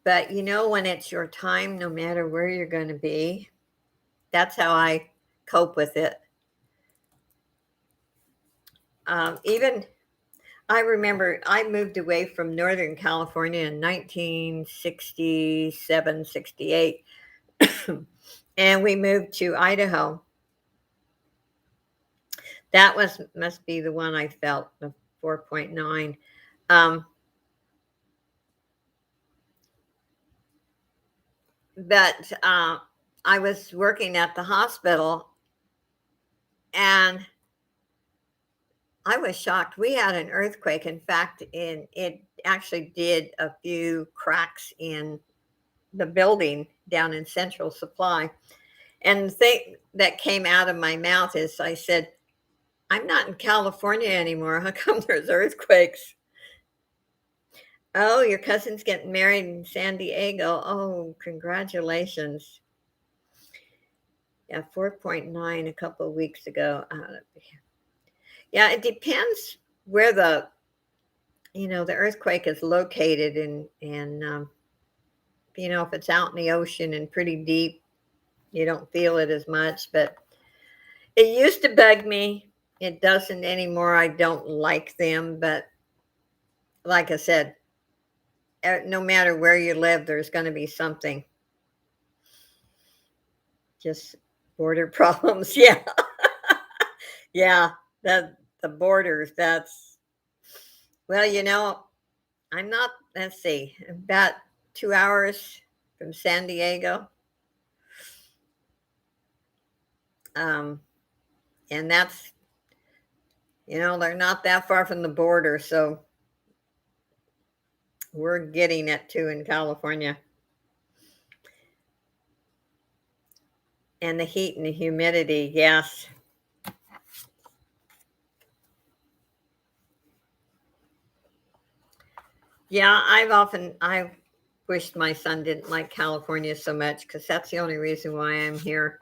but when it's your time, no matter where you're going to be, that's how I cope with it. Even I remember I moved away from Northern California in 1967, 68, and we moved to Idaho. That must be the one I felt, the 4.9. Um, but I was working at the hospital, and I was shocked. We had an earthquake. In fact, it actually did a few cracks in the building down in Central Supply. And the thing that came out of my mouth is I said, I'm not in California anymore. How come there's earthquakes? Oh, your cousin's getting married in San Diego. Oh, congratulations. Yeah, 4.9 a couple of weeks ago. Yeah, it depends where the earthquake is located, and if it's out in the ocean and pretty deep, you don't feel it as much. But it used to bug me. It doesn't anymore. I don't like them. But like I said, no matter where you live, there's going to be something. Just border problems. Yeah. Yeah. The borders. Well, I'm not, let's see, about 2 hours from San Diego. Um, and they're not that far from the border. So We're getting it too in California. And the heat and the humidity, yes. Yeah, I've wished my son didn't like California so much because that's the only reason why I'm here.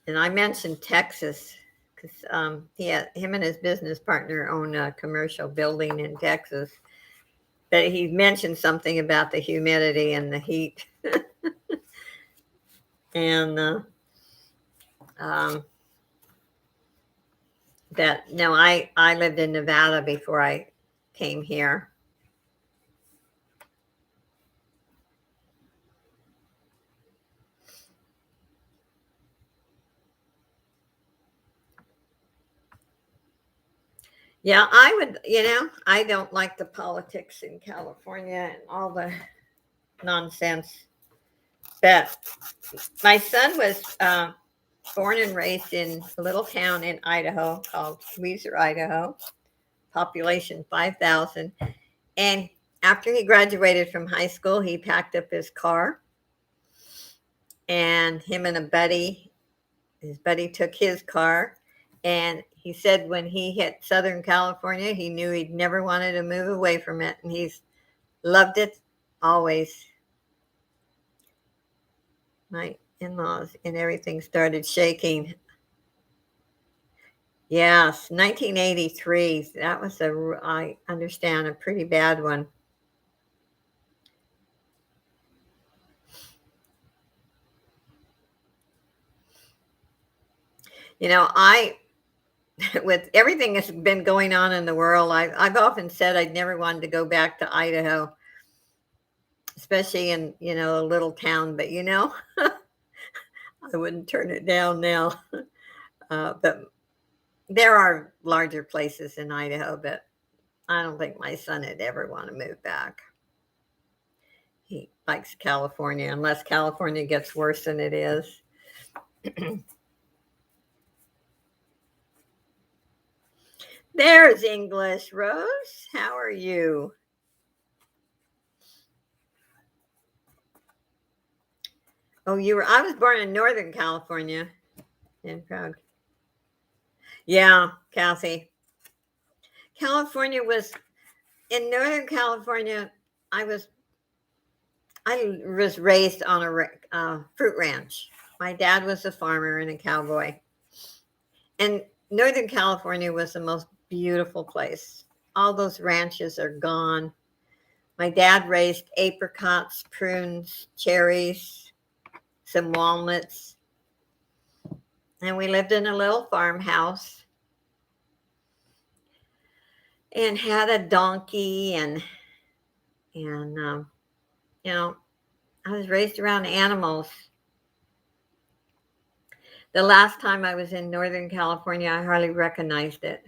And I mentioned Texas because him and his business partner own a commercial building in Texas. But he mentioned something about the humidity and the heat. And um, that no, I lived in Nevada before I came here. Yeah, I would, I don't like the politics in California and all the nonsense. But my son was born and raised in a little town in Idaho called Weiser, Idaho, population 5,000. And after he graduated from high school, he packed up his car and him and his buddy took his car. And he said when he hit Southern California, he knew he'd never wanted to move away from it. And he's loved it always. My in-laws and everything started shaking. Yes, 1983. That was I understand, a pretty bad one. I with everything that's been going on in the world, I've often said I'd never wanted to go back to Idaho, especially in a little town. But I wouldn't turn it down now. But there are larger places in Idaho, but I don't think my son would ever want to move back. He likes California, unless California gets worse than it is. There's English, Rose. How are you? Oh, I was born in Northern California. In Prague. Yeah, Kathy. California was in Northern California. I was I was raised on a fruit ranch. My dad was a farmer and a cowboy, and Northern California was the most beautiful place. All those ranches are gone. My dad raised apricots, prunes, cherries, some walnuts, and we lived in a little farmhouse and had a donkey and you know I was raised around animals. The last time I was in Northern California, I hardly recognized it.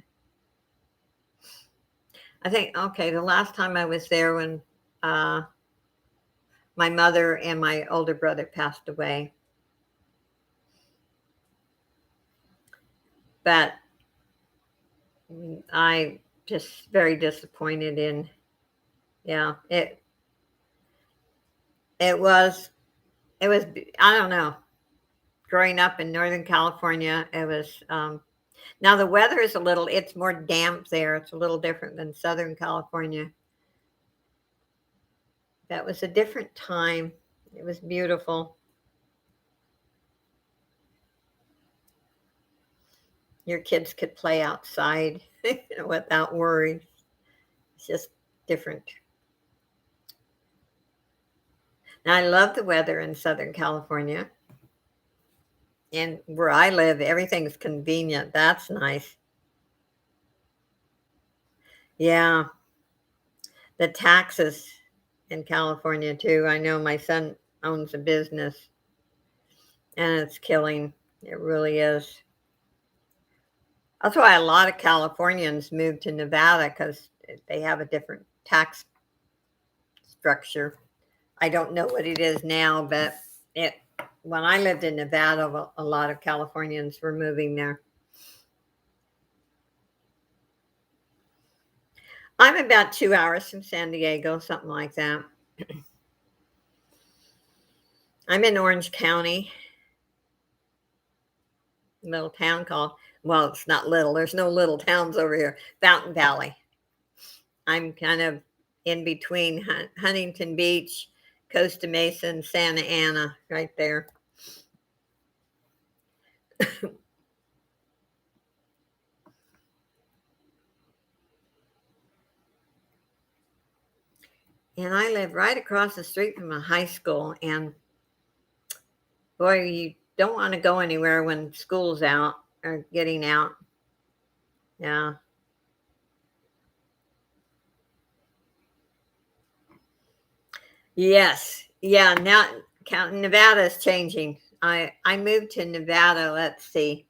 I think, okay, the last time I was there when uh, my mother and my older brother passed away. But I just very disappointed in, yeah, it was, it was, I don't know, growing up in Northern California, it was, now the weather is it's more damp there. It's a little different than Southern California. That was a different time. It was beautiful. Your kids could play outside without worry. It's just different. Now, I love the weather in Southern California. And where I live, everything's convenient. That's nice. Yeah, the taxes in California, too. I know my son owns a business and it's killing. It really is. That's why a lot of Californians move to Nevada because they have a different tax structure. I don't know what it is now, but it when I lived in Nevada, a lot of Californians were moving there. I'm about 2 hours from San Diego, something like that. I'm in Orange County, little town called, well, it's not little. There's no little towns over here. Fountain Valley. I'm kind of in between Huntington Beach, Costa Mesa, and Santa Ana, right there. And I live right across the street from a high school. And boy, you don't want to go anywhere when school's out or getting out. Yeah. Yes. Yeah. Now, counting Nevada is changing. I moved to Nevada. Let's see.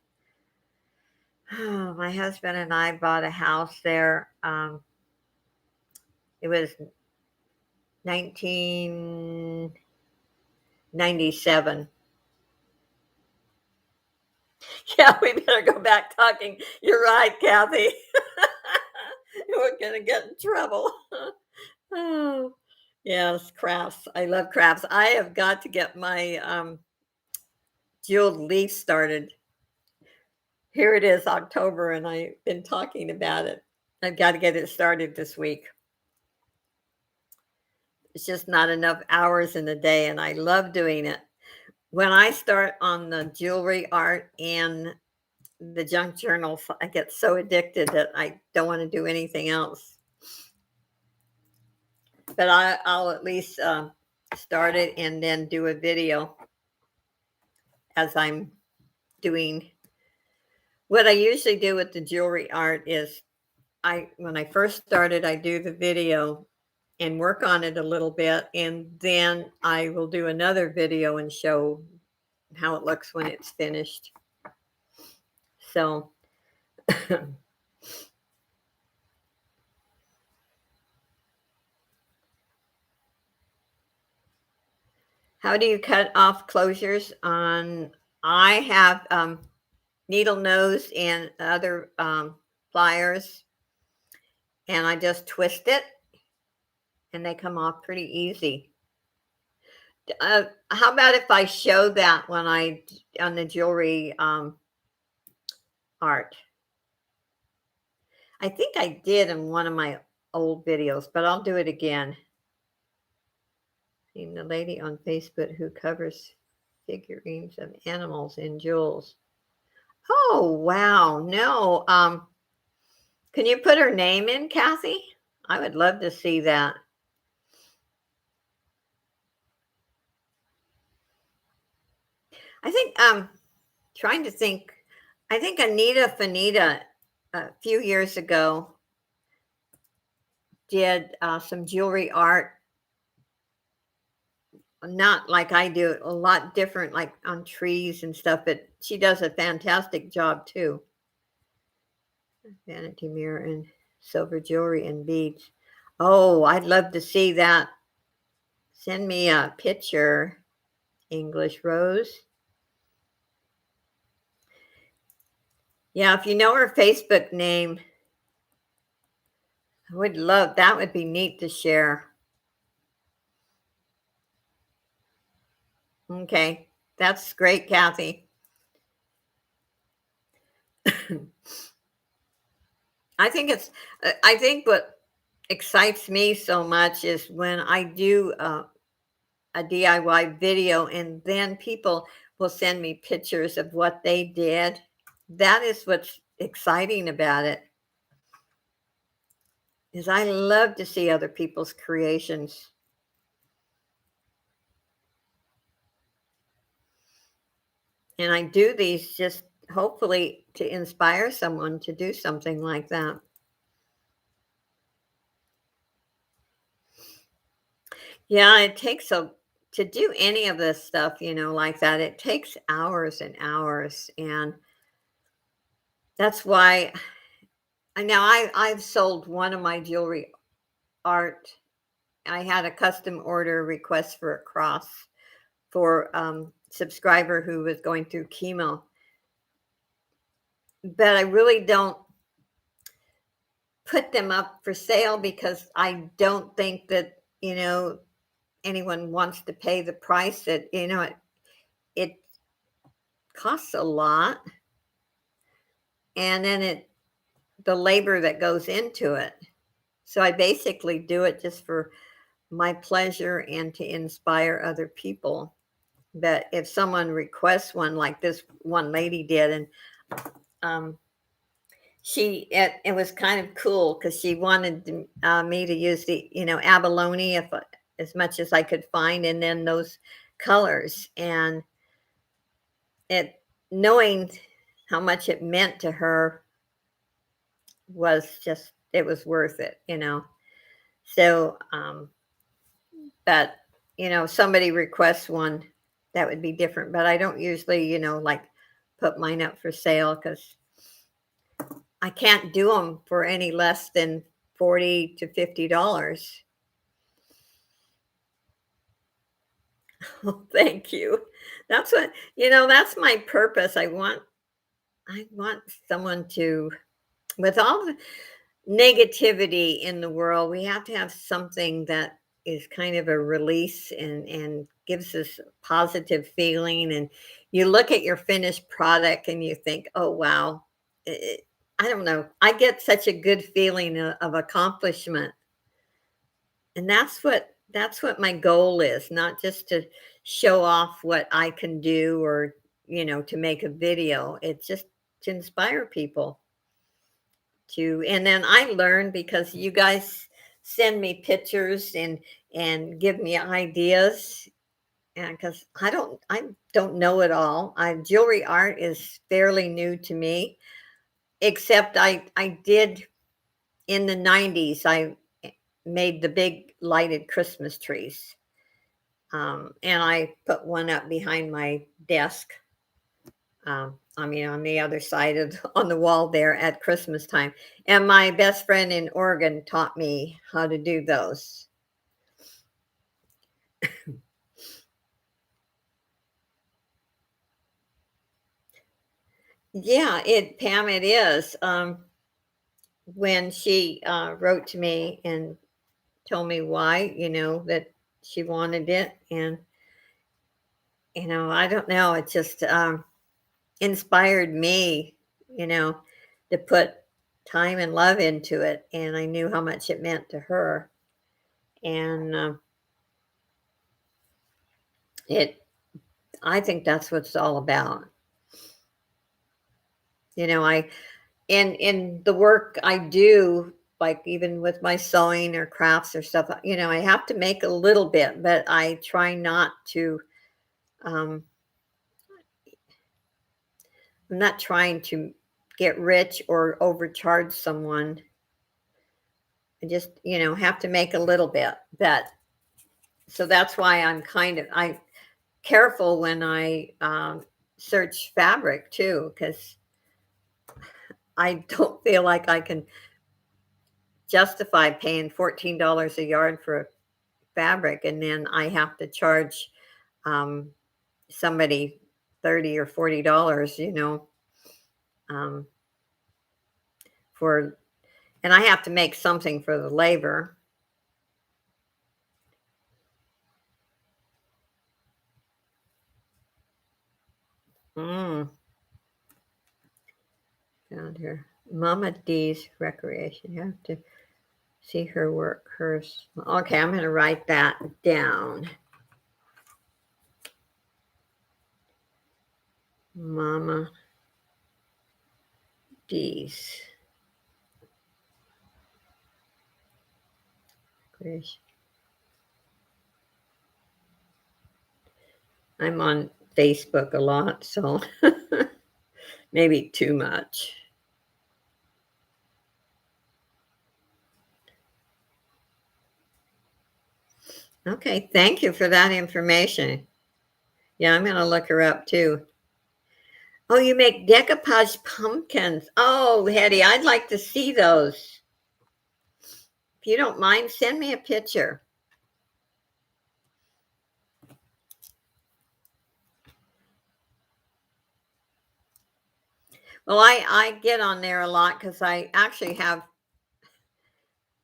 Oh, my husband and I bought a house there. It was 1997. Yeah, we better go back talking. You're right, Kathy. We're going to get in trouble. Oh, yes, crafts. I love crafts. I have got to get my jeweled leaf started. Here it is, October, and I've been talking about it. I've got to get it started this week. It's just not enough hours in the day, and I love doing it. When I start on the jewelry art and the junk journals, I get so addicted that I don't want to do anything else. But I'll at least start it and then do a video as I'm doing. What I usually do with the jewelry art is when I first started, I do the video and work on it a little bit, and then I will do another video and show how it looks when it's finished. So how do you cut off closures on? I have needle nose and other pliers, and I just twist it, and they come off pretty easy. How about if I show that when I on the jewelry art? I think I did in one of my old videos, but I'll do it again. Seen the lady on Facebook who covers figurines of animals in jewels. Oh wow, no. Can you put her name in, Kathy? I would love to see that. I think trying to think. I think Anita Fanita a few years ago did some jewelry art, not like I do, a lot different, like on trees and stuff, but she does a fantastic job too. Vanity mirror and silver jewelry and beads. Oh, I'd love to see that. Send me a picture, English Rose. Yeah, if you know her Facebook name, I would love that. Would be neat to share. Okay, that's great, Kathy. I think what excites me so much is when I do a DIY video and then people will send me pictures of what they did. That is what's exciting about it. Is I love to see other people's creations. And I do these just hopefully to inspire someone to do something like that. Yeah, it takes a to do any of this stuff, like that, it takes hours and hours. And that's why I've sold one of my jewelry art. I had a custom order request for a cross for subscriber who was going through chemo. But I really don't put them up for sale because I don't think that, anyone wants to pay the price that, it costs a lot. And then the labor that goes into it. So I basically do it just for my pleasure and to inspire other people. But if someone requests one like this one lady did, and um, it was kind of cool because she wanted me to use the abalone as much as I could find, and then those colors, and it knowing how much it meant to her was just it was worth it. So but somebody requests one, that would be different, but I don't usually like put mine up for sale because I can't do them for any less than $40 to $50. Oh, thank you. That's my purpose. I want someone to, with all the negativity in the world, we have to have something that is kind of a release and gives us a positive feeling. And you look at your finished product and you think, oh, wow. I don't know. I get such a good feeling of accomplishment. And that's what my goal is, not just to show off what I can do or, to make a video. It's just to inspire people to, and then I learn because you guys send me pictures and give me ideas, and because I don't know it all. Jewelry art is fairly new to me, except I did in the 90s. I made the big lighted Christmas trees, and I put one up behind my desk. I mean, on the other side of on the wall there at Christmas time. And my best friend in Oregon taught me how to do those. Yeah, Pam, it is. When she wrote to me and told me why, that she wanted it, and I don't know, it just inspired me, you know, to put time and love into it, and I knew how much it meant to her, and it. I think that's what it's all about. I in the work I do, like even with my sewing or crafts or stuff, I have to make a little bit, but I try not to. Um, I'm not trying to get rich or overcharge someone. I just, have to make a little bit. But so that's why I careful when I search fabric too, because I don't feel like I can justify paying $14 a yard for fabric, and then I have to charge um, somebody 30 or $40, um, for, and I have to make something for the labor. Mm, found her. Mama D's Recreation. You have to see her work. Hers. Okay, I'm going to write that down. Mama D's Recreation. I'm on Facebook a lot, so maybe too much. Okay, thank you for that information. Yeah, I'm going to look her up too. Oh, you make decoupage pumpkins. Oh, Hetty, I'd like to see those. If you don't mind, send me a picture. Well, I get on there a lot because I actually have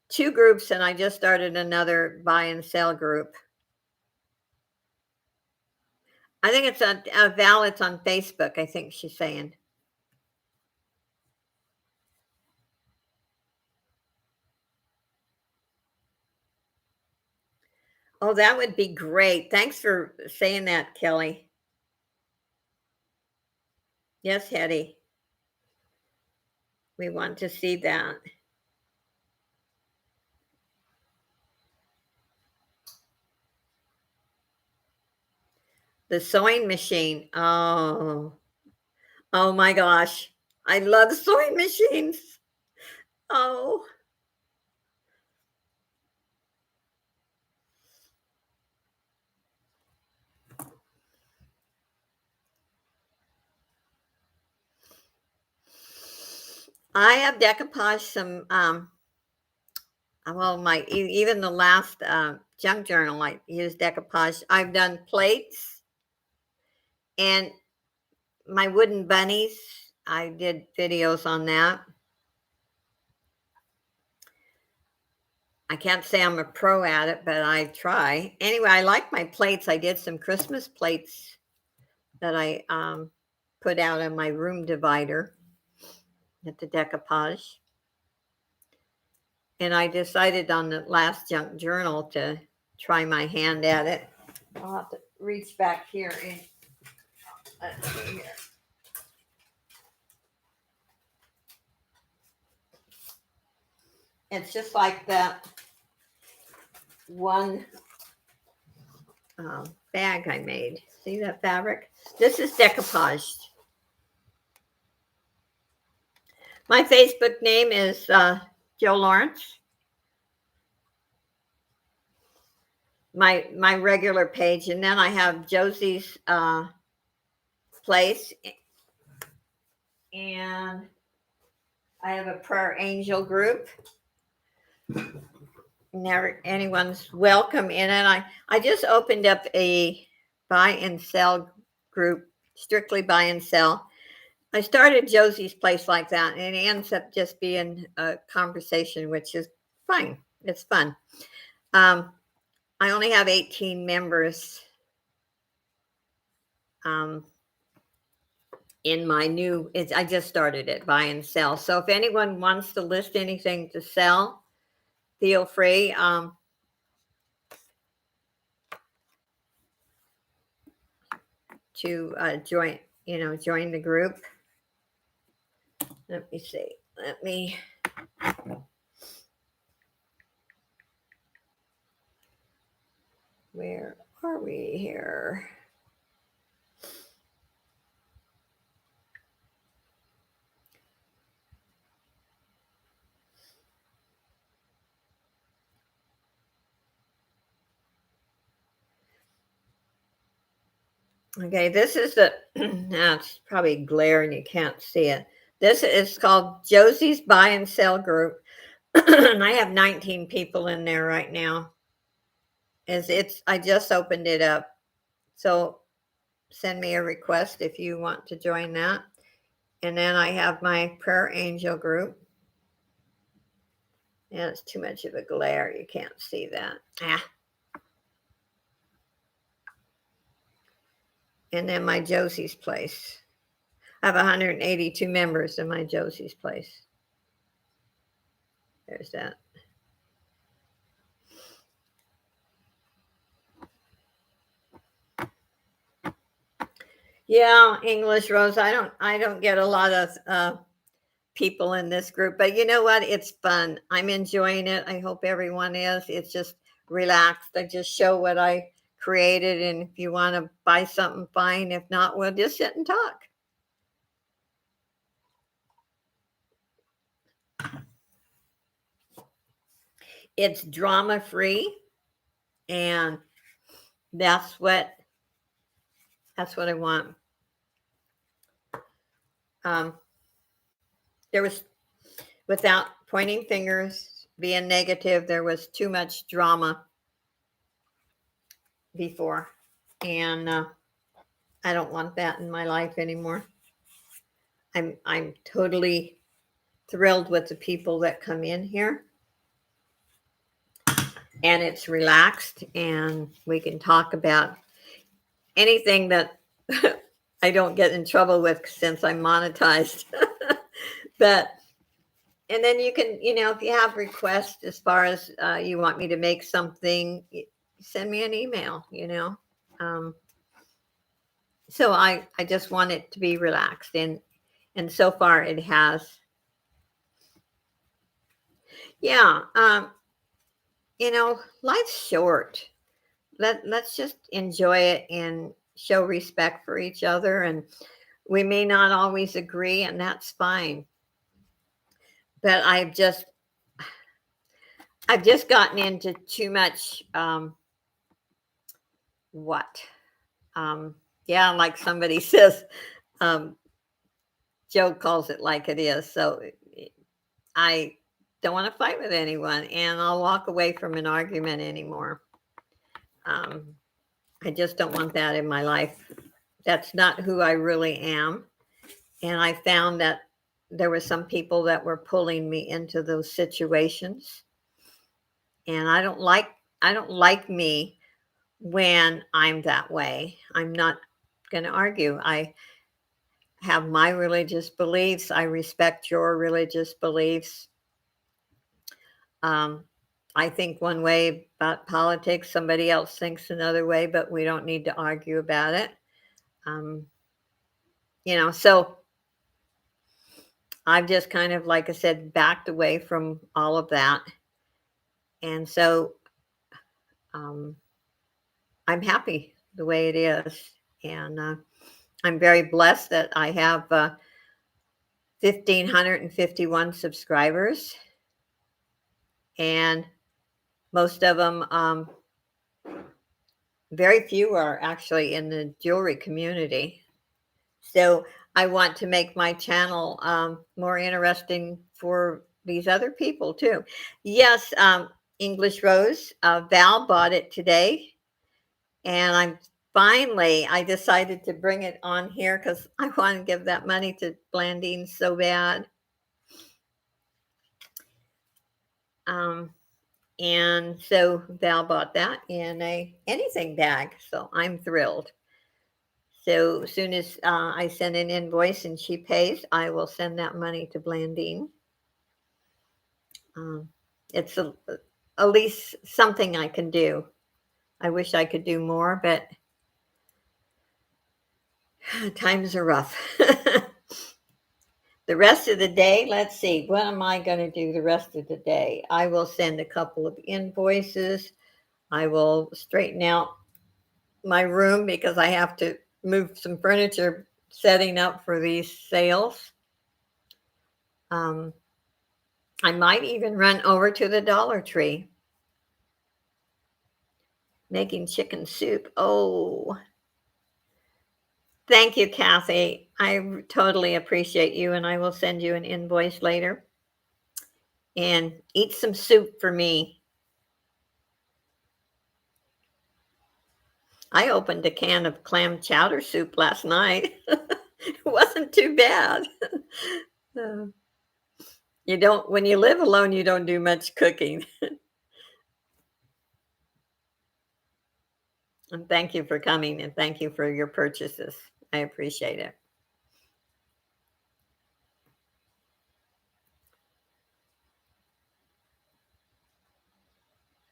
2 groups, and I just started another buy and sell group. I think it's Val, it's on Facebook, I think she's saying. Oh, that would be great. Thanks for saying that, Kelly. Yes, Hetty. We want to see that. The sewing machine. Oh my gosh. I love sewing machines. Oh, I have decoupaged some well, my even the last junk journal I used decoupage. I've done plates and my wooden bunnies. I did videos on that. I can't say I'm a pro at it, but I try. Anyway, I like my plates. I did some Christmas plates that I put out on my room divider at the decoupage. And I decided on the last junk journal to try my hand at it. I'll have to reach back here and let's see here. It's just like that one bag I made. See that fabric? This is decoupaged. My Facebook name is Joe Lawrence. My regular page, and then I have Josie's place, and I have a prayer angel group. Never anyone's welcome in it. I just opened up a buy and sell group, strictly buy and sell. I started Josie's place like that, and it ends up just being a conversation, which is fine. It's fun. I only have 18 members in my new. I just started it, buy and sell. So if anyone wants to list anything to sell, feel free. To join the group. Let me see. Where are we here? Okay, this is the, that's probably glare and you can't see it. This is called Josie's Buy and Sell Group. And I have 19 people in there right now. I just opened it up. So send me a request if you want to join that. And then I have my prayer angel group. Yeah, it's too much of a glare. You can't see that. And then my Josie's place. I have 182 members in my Josie's place. There's that. Yeah, English Rose. I don't get a lot of people in this group, but you know what? It's fun. I'm enjoying it. I hope everyone is. It's just relaxed. I just show what I created, and if you want to buy something, fine. If not, we'll just sit and talk. It's drama free, and that's what I want. There was, without pointing fingers, being negative, there was too much drama before, and I don't want that in my life anymore. I'm totally thrilled with the people that come in here. and it's relaxed, and we can talk about anything that I don't get in trouble with since I'm monetized. But and then you can, if you have requests as far as you want me to make something, send me an email. Um, so I just want it to be relaxed, and so far it has. Yeah. Life's short. Let's just enjoy it and show respect for each other, and we may not always agree, and that's fine. But I've just gotten into too much what yeah, like somebody says, um Joe calls it like it is. So I don't want to fight with anyone, and I'll walk away from an argument anymore. um I just don't want that in my life. That's not who I really am. And I found that there were some people that were pulling me into those situations, and I don't like me when I'm that way. I'm not going to argue. I have my religious beliefs. I respect your religious beliefs. Um, I think one way about politics, somebody else thinks another way, but we don't need to argue about it. Um, so I've just kind of, like I said, backed away from all of that. And so um, I'm happy the way it is. And I'm very blessed that I have 1,551 subscribers. And most of them, very few are actually in the jewelry community. So I want to make my channel more interesting for these other people too. Yes, English Rose, Val bought it today, and I decided to bring it on here because I want to give that money to Blandine so bad. Um, and so Val bought that in a anything bag, so I'm thrilled. So as soon as I send an invoice and she pays, I will send that money to Blandine. Um, it's at least something I can do. I wish I could do more, but times are rough. The rest of the day, let's see, what am I going to do the rest of the day? I will send a couple of invoices. I will straighten out my room because I have to move some furniture setting up for these sales. I might even run over to the Dollar Tree. Making chicken soup. Oh, thank you, Kathy. I totally appreciate you, and I will send you an invoice later. And eat some soup for me. I opened a can of clam chowder soup last night. It wasn't too bad. Uh, when you live alone, you don't do much cooking. And thank you for coming, and thank you for your purchases. I appreciate it.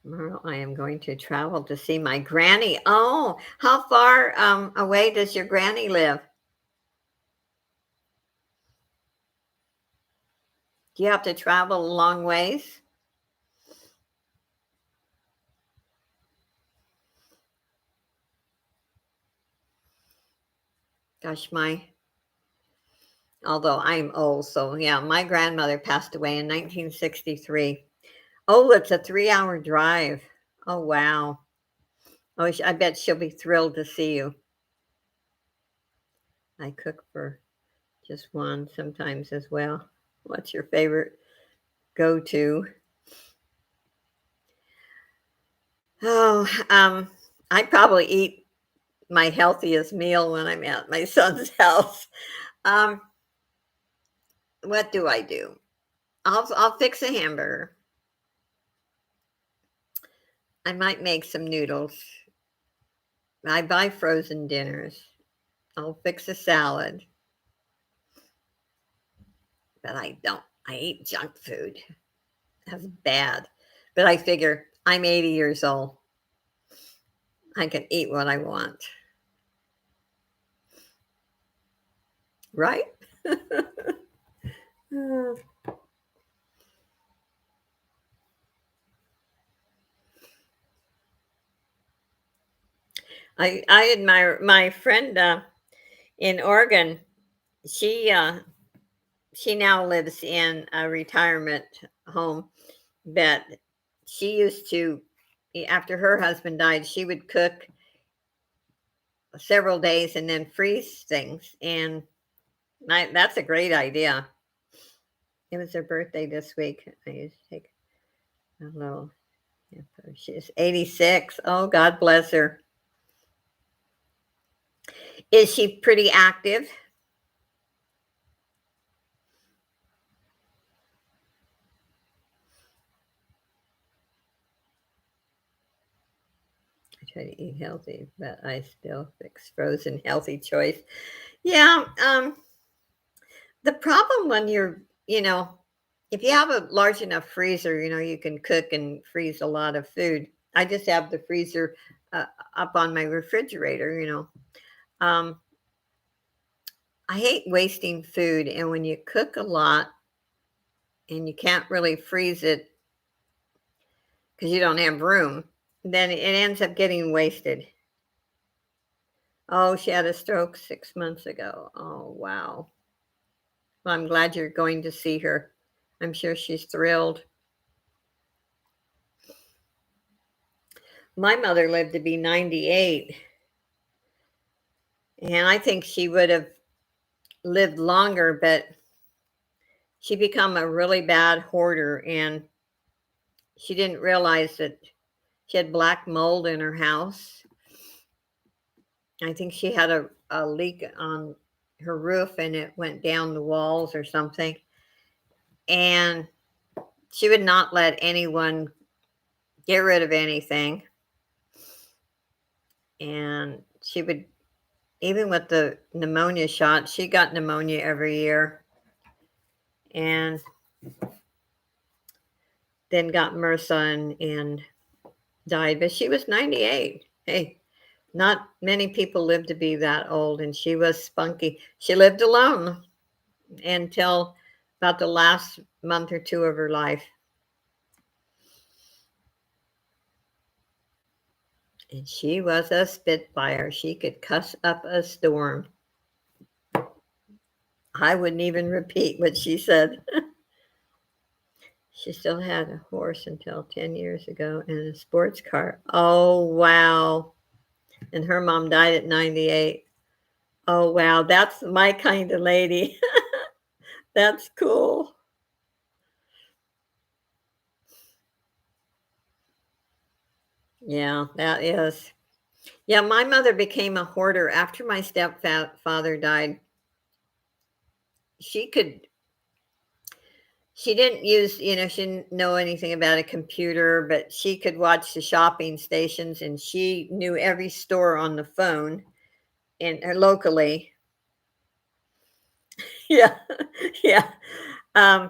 Tomorrow I am going to travel to see my granny. Oh, how far away does your granny live? Do you have to travel a long ways? Gosh, although I'm old, so yeah, my grandmother passed away in 1963. Oh, it's a 3-hour drive. Oh, wow. Oh, I bet she'll be thrilled to see you. I cook for just one sometimes as well. What's your favorite go-to? Oh, I probably eat my healthiest meal when I'm at my son's house. Um, what do I do? I'll fix a hamburger. I might make some noodles. I buy frozen dinners. I'll fix a salad, but I don't. I eat junk food. That's bad. But I figure I'm 80 years old. I can eat what I want. Right? I admire my friend in Oregon. She she now lives in a retirement home, but she used to, after her husband died, she would cook several days and then freeze things. And that's a great idea. It was her birthday this week. I used to take a little. Yeah, she's 86. Oh, God bless her. Is she pretty active? I try to eat healthy, but I still fix frozen healthy choice. Yeah, the problem when if you have a large enough freezer, you can cook and freeze a lot of food. I just have the freezer uh, up on my refrigerator. Um, I hate wasting food, and when you cook a lot and you can't really freeze it because you don't have room, then it ends up getting wasted. Oh, she had a stroke 6 months ago. Oh, wow. Well, I'm glad you're going to see her. I'm sure she's thrilled. My mother lived to be 98, and I think she would have lived longer, but she became a really bad hoarder, and she didn't realize that she had black mold in her house. I think she had a leak on her roof and it went down the walls or something. And she would not let anyone get rid of anything. And she would, even with the pneumonia shot, she got pneumonia every year and then got MRSA and died. But she was 98. Hey, not many people live to be that old, and she was spunky. She lived alone until about the last month or two of her life. And she was a spitfire. She could cuss up a storm. I wouldn't even repeat what she said. She still had a horse until 10 years ago and a sports car. Oh, wow. And her mom died at 98. Oh, wow. That's my kind of lady. That's cool. Yeah, that is. Yeah, my mother became a hoarder after my stepfather died. She could she didn't use, she didn't know anything about a computer, but she could watch the shopping stations and she knew every store on the phone and locally. Yeah. Yeah. Um,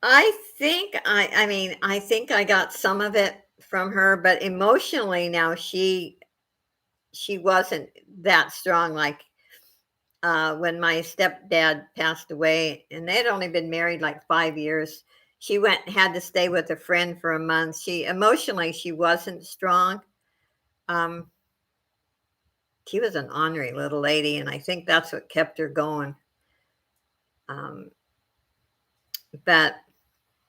I think I got some of it from her, but emotionally now she wasn't that strong like when my stepdad passed away, and they had only been married like 5 years. She went had to stay with a friend for a month. She emotionally she wasn't strong. Um, she was an ornery little lady, and I think that's what kept her going. Um, but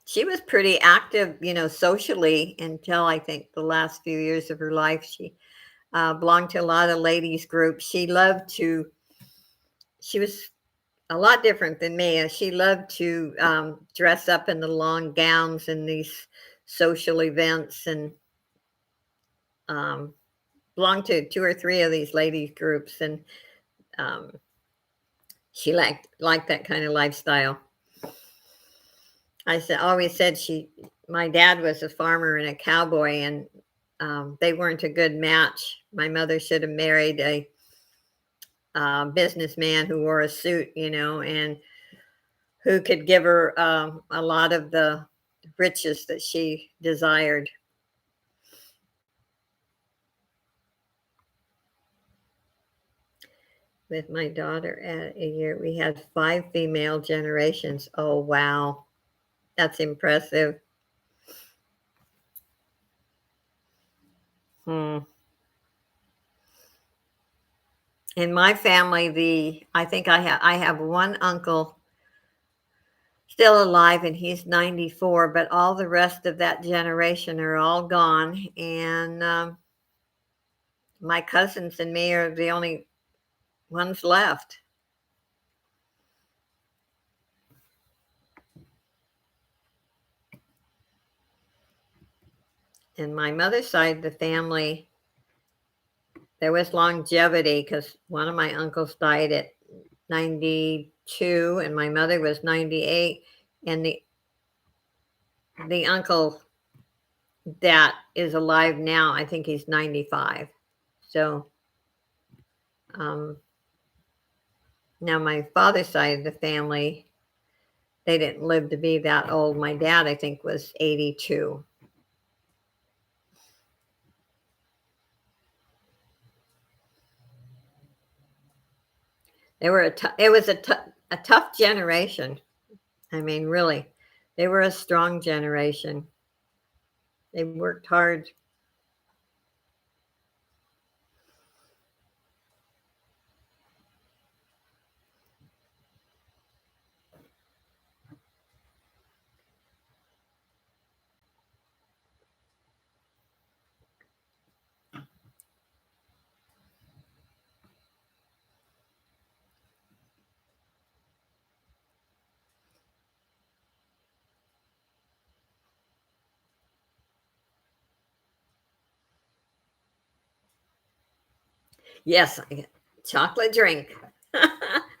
she was pretty active, socially until I think the last few years of her life. She belonged to a lot of ladies groups. She loved to. She was a lot different than me. She loved to dress up in the long gowns and these social events, and um, belonged to two or three of these ladies groups, and um, she liked that kind of lifestyle. Always said my dad was a farmer and a cowboy, and they weren't a good match. My mother should have married a businessman who wore a suit, and who could give her a lot of the riches that she desired. With my daughter at a year, we had 5 female generations. Oh, wow. That's impressive. Hmm. In my family, I think I have one uncle still alive, and he's 94, but all the rest of that generation are all gone, and my cousins and me are the only ones left. And my mother's side of the family, there was longevity because one of my uncles died at 92 and my mother was 98, and the uncle that is alive now, I think he's 95. So um, now my father's side of the family, they didn't live to be that old. My dad, I think, was 82. It was a tough generation. I mean, really, they were a strong generation. They worked hard. Yes, chocolate drink.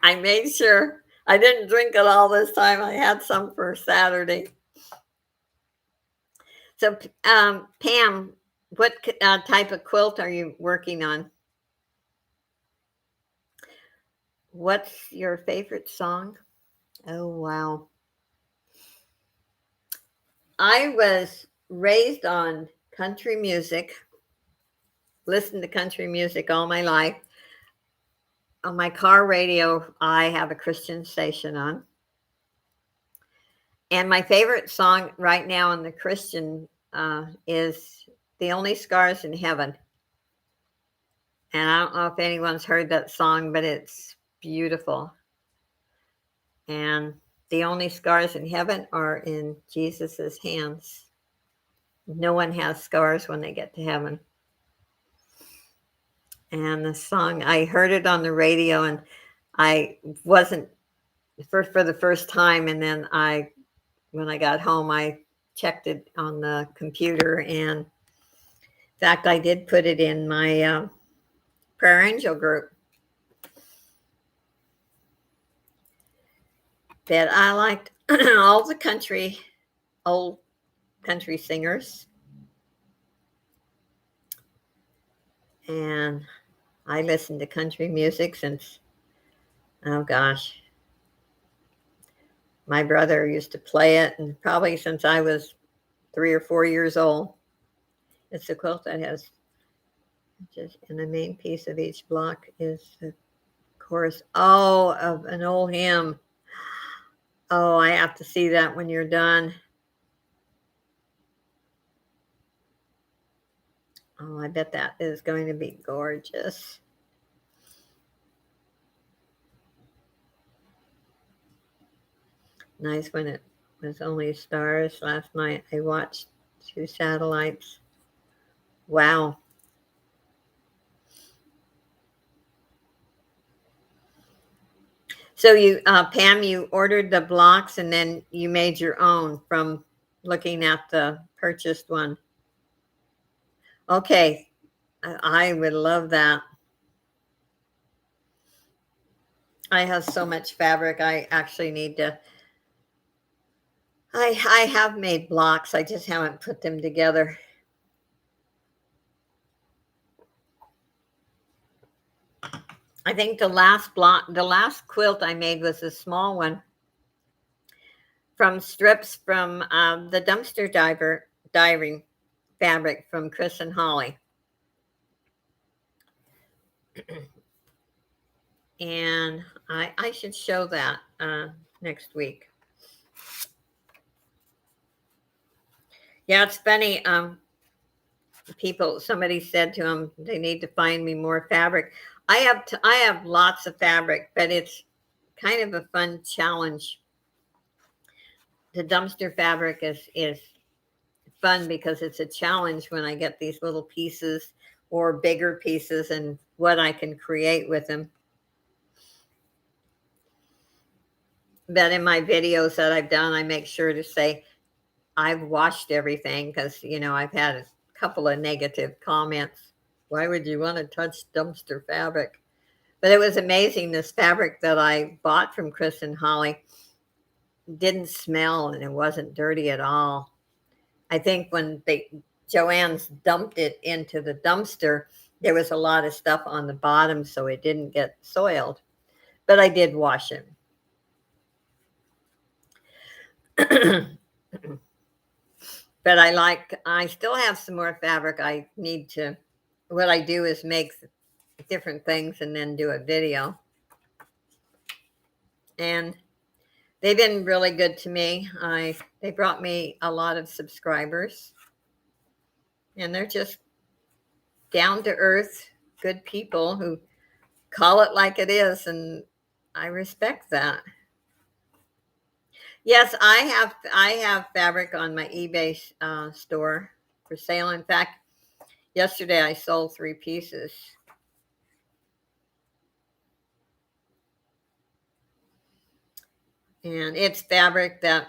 I made sure I didn't drink it all this time. I had some for Saturday. So, Pam, what type of quilt are you working on? What's your favorite song? Oh, wow. I was raised on country music, listened to country music all my life. On my car radio, I have a Christian station on. And my favorite song right now in the Christian is The Only Scars in Heaven. And I don't know if anyone's heard that song, but it's beautiful. And the only scars in heaven are in Jesus's hands. No one has scars when they get to heaven. And the song, I heard it on the radio, and I wasn't for the first time, and then when I got home, I checked it on the computer, and in fact, I did put it in my prayer angel group that I liked all the old country singers, and I listened to country music since, oh gosh, my brother used to play it, and probably since I was 3 or 4 years old. It's a quilt that has just, and the main piece of each block is the chorus. Oh, of an old hymn. Oh, I have to see that when you're done. Oh, I bet that is going to be gorgeous. Nice when it was only stars. Last night I watched 2 satellites. Wow. So Pam, you ordered the blocks and then you made your own from looking at the purchased one. Okay, I would love that. I have so much fabric. I actually need to. I have made blocks. I just haven't put them together. I think the last quilt I made was a small one from strips from the dumpster diving fabric from Chris and Holly. And I should show that next week. Yeah, it's funny. Somebody said to them they need to find me more fabric. I have lots of fabric, but it's kind of a fun challenge. The dumpster fabric is fun because it's a challenge when I get these little pieces or bigger pieces and what I can create with them. But in my videos that I've done, I make sure to say I've washed everything because, I've had a couple of negative comments. Why would you want to touch dumpster fabric? But it was amazing. This fabric that I bought from Chris and Holly didn't smell and it wasn't dirty at all. I think when Joanne's dumped it into the dumpster, there was a lot of stuff on the bottom, so it didn't get soiled. But I did wash it. But I still have some more fabric. What I do is make different things and then do a video. And they've been really good to me. They brought me a lot of subscribers. And they're just down to earth, good people who call it like it is. And I respect that. Yes, I have fabric on my eBay store for sale. In fact, yesterday I sold 3 pieces. And it's fabric that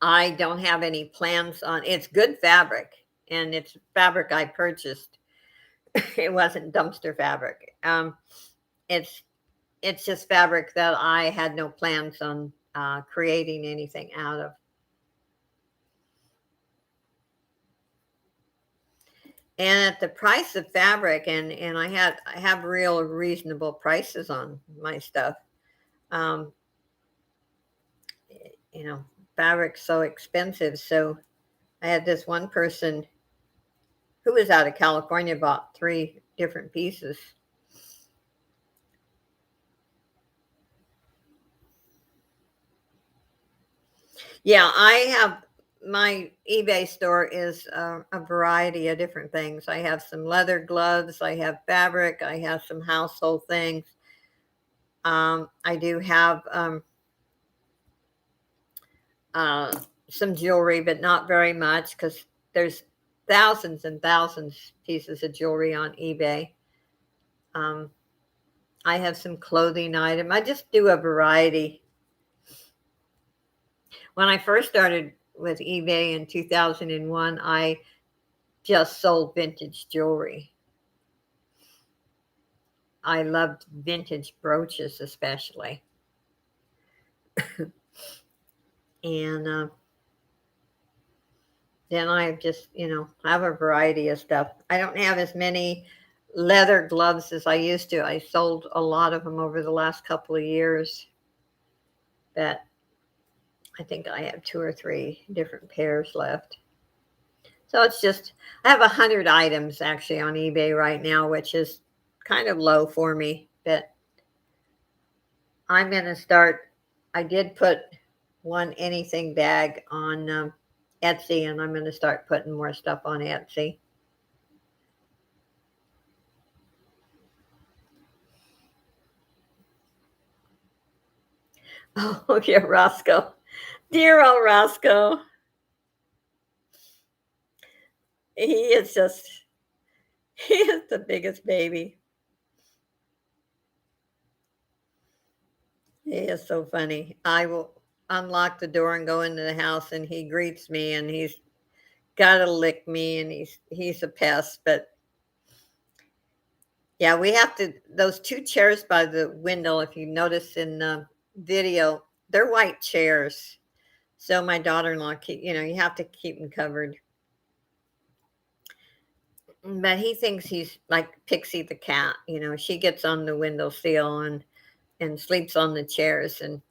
I don't have any plans on. It's good fabric, and it's fabric I purchased. It wasn't dumpster fabric. It's just fabric that I had no plans on creating anything out of. And at the price of fabric, and I have real reasonable prices on my stuff. Um, Fabric's so expensive. So I had this one person who was out of California bought 3 different pieces. Yeah, my eBay store is a variety of different things. I have some leather gloves, I have fabric, I have some household things. I do have some jewelry, but not very much because there's thousands and thousands pieces of jewelry on eBay. I have some clothing item. I just do a variety. When I first started with eBay in 2001, I just sold vintage jewelry. I loved vintage brooches, especially. And then I just, have a variety of stuff. I don't have as many leather gloves as I used to. I sold a lot of them over the last couple of years. But I think I have 2 or 3 different pairs left. So it's just, I have 100 items actually on eBay right now, which is kind of low for me. But I'm going to start, I did put one anything bag on Etsy, and I'm going to start putting more stuff on Etsy. Oh, yeah, Roscoe. Dear old Roscoe. He is the biggest baby. He is so funny. I will unlock the door and go into the house, and he greets me, and he's got to lick me, and he's a pest. But yeah, we have to, those 2 chairs by the window, if you notice in the video, they're white chairs. So my daughter-in-law, you have to keep him covered. But he thinks he's like Pixie the cat. She gets on the windowsill and sleeps on the chairs, and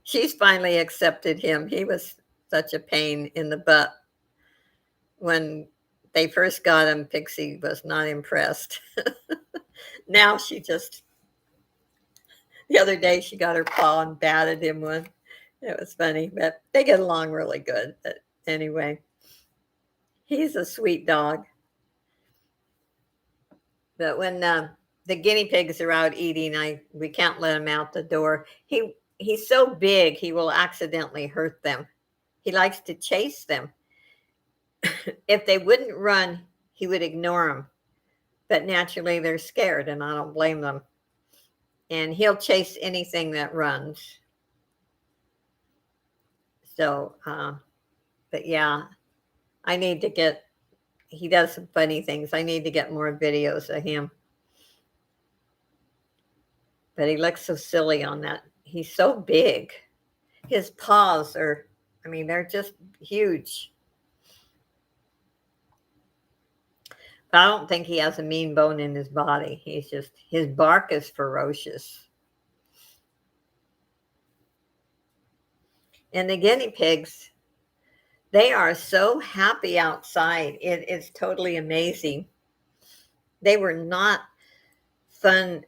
she's finally accepted him. He was such a pain in the butt when they first got him. Pixie was not impressed. Now the other day she got her paw and batted him one. It was funny, but they get along really good. But anyway, he's a sweet dog. But when the guinea pigs are out eating, we can't let him out the door. He's so big he will accidentally hurt them. He likes to chase them. If they wouldn't run, he would ignore them. But naturally, they're scared, and I don't blame them. And he'll chase anything that runs. So, but yeah, I need to get. He does some funny things. I need to get more videos of him. But he looks so silly on that. He's so big. His paws are, they're just huge. But I don't think he has a mean bone in his body. His bark is ferocious. And the guinea pigs, they are so happy outside. It is totally amazing. They were not fun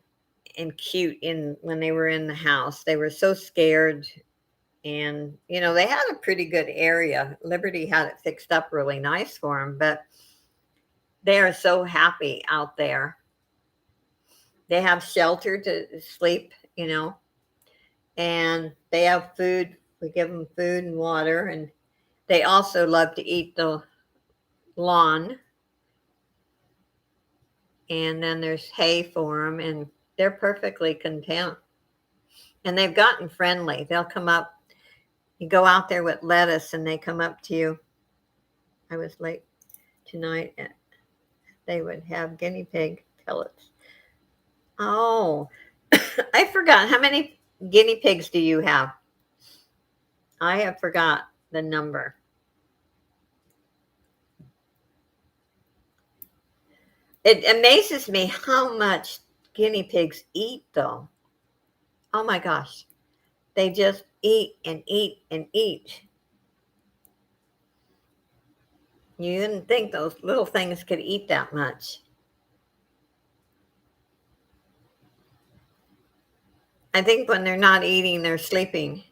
and cute when they were in the house. They were so scared. And, they had a pretty good area. Liberty had it fixed up really nice for them, but they are so happy out there. They have shelter to sleep, and they have food. We give them food and water, and they also love to eat the lawn. And then there's hay for them, and they're perfectly content. And they've gotten friendly. They'll come up. You go out there with lettuce, and they come up to you. I was late tonight. They would have guinea pig pellets. Oh, I forgot. How many guinea pigs do you have? I have forgot the number. It amazes me how much guinea pigs eat, though. Oh my gosh. They just eat and eat and eat. You didn't think those little things could eat that much. I think when they're not eating, they're sleeping.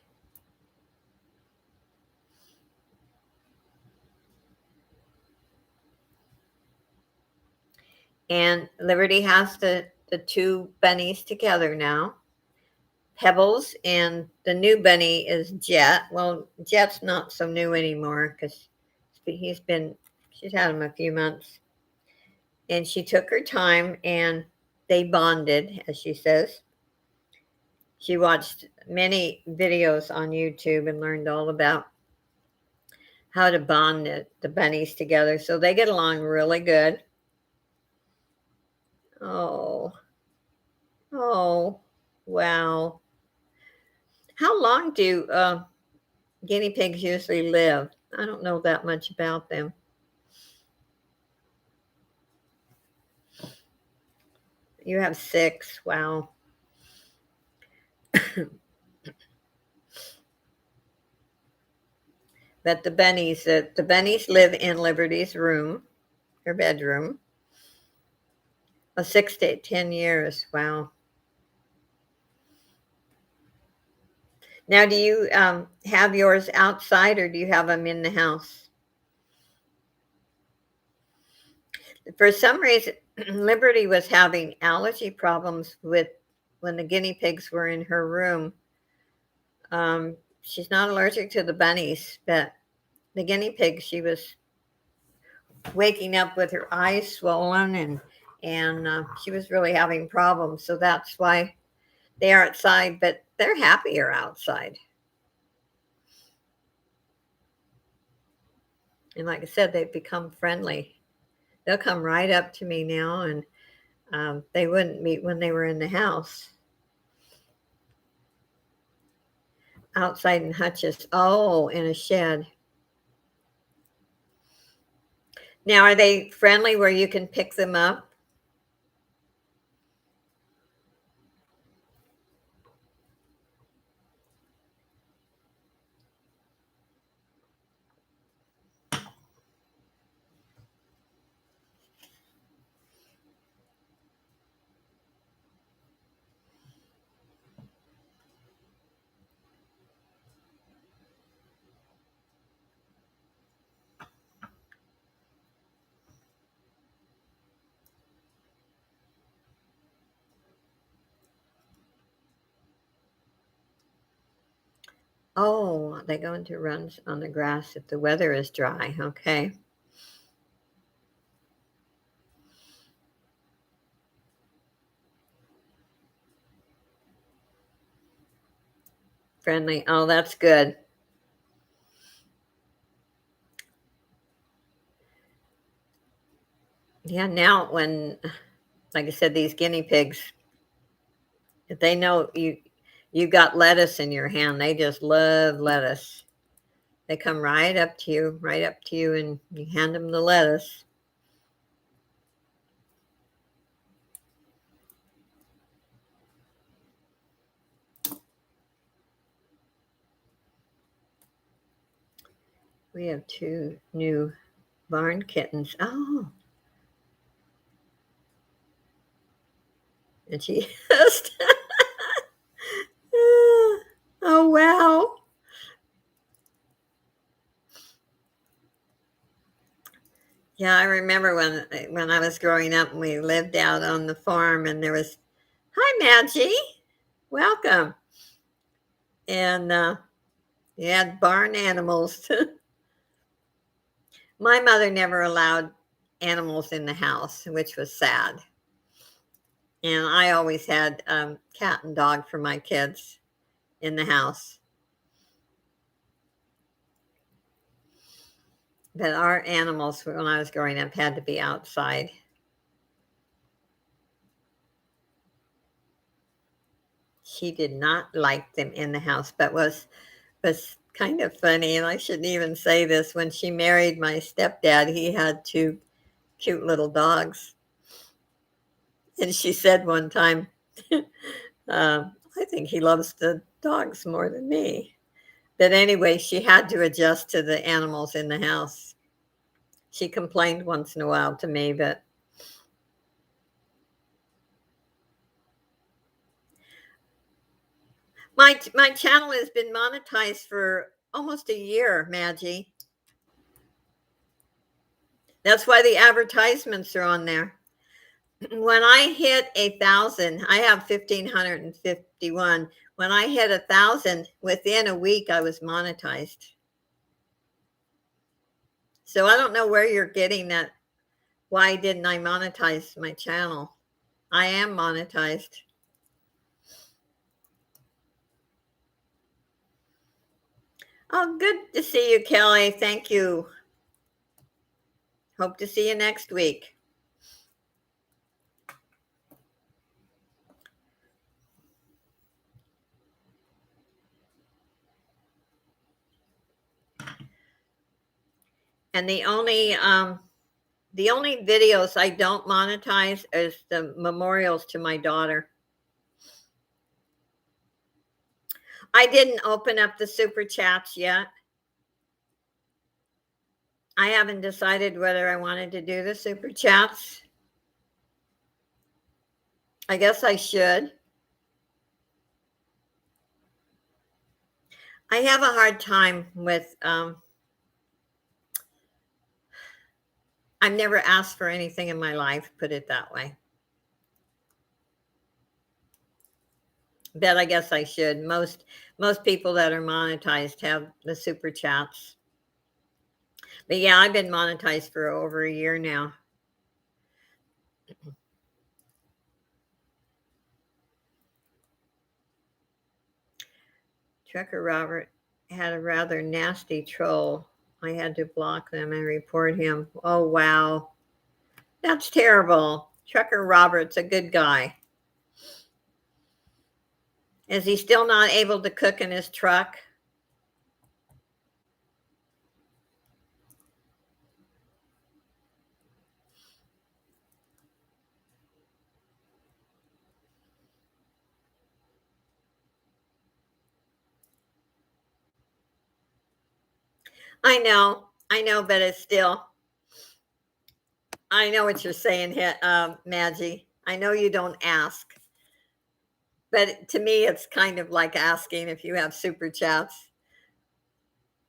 And Liberty has the two bunnies together now. Pebbles, and the new bunny is Jet. Well, Jet's not so new anymore because she's had him a few months. And she took her time and they bonded, as she says. She watched many videos on YouTube and learned all about how to bond the bunnies together. So they get along really good. Oh, wow. How long do guinea pigs usually live? I don't know that much about them. You have 6. Wow. But the bunnies live in Liberty's room, her bedroom. 6 to 10 years. Wow. Now, do you have yours outside or do you have them in the house? For some reason, Liberty was having allergy problems when the guinea pigs were in her room. She's not allergic to the bunnies, but the guinea pig, she was waking up with her eyes swollen, and she was really having problems. So that's why they are outside, but they're happier outside. And like I said, they've become friendly. They'll come right up to me now, and they wouldn't meet when they were in the house. outside in hutches. Oh, in a shed. Now, are they friendly where you can pick them up? Oh, they go into runs on the grass if the weather is dry. Okay. Friendly. Oh, that's good. Yeah, now when, like I said, these guinea pigs, if they know you got lettuce in your hand, they just love lettuce. They come right up to you, and you hand them the lettuce. We have two new barn kittens. Oh, and she just, oh wow. Yeah, I remember when I was growing up and we lived out on the farm, and there was, hi Maggie, welcome, and you had barn animals. My mother never allowed animals in the house, which was sad. And I always had cat and dog for my kids in the house. But our animals, when I was growing up, had to be outside. She did not like them in the house, but was kind of funny. And I shouldn't even say this. When she married my stepdad, he had two cute little dogs. And she said one time, I think he loves the dogs more than me. But anyway, she had to adjust to the animals in the house. She complained once in a while to me, but my channel has been monetized for almost a year, Maggie. That's why the advertisements are on there. When I hit 1,000, I have 1,551. When I hit 1,000, within a week, I was monetized. So I don't know where you're getting that. Why didn't I monetize my channel? I am monetized. Oh, good to see you, Kelly. Thank you. Hope to see you next week. And the only videos I don't monetize is the memorials to my daughter. I didn't open up the super chats yet. I haven't decided whether I wanted to do the super chats. I guess I should. I have a hard time with, I've never asked for anything in my life, put it that way. But I guess I should. Most people that are monetized have the super chats. But yeah, I've been monetized for over a year now. Trucker Robert had a rather nasty troll. I had to block them and report him. Oh, wow. That's terrible. Trucker Robert's a good guy. Is he still not able to cook in his truck? I know, but it's still, I know what you're saying, Maggie. I know you don't ask, but to me, it's kind of like asking if you have super chats.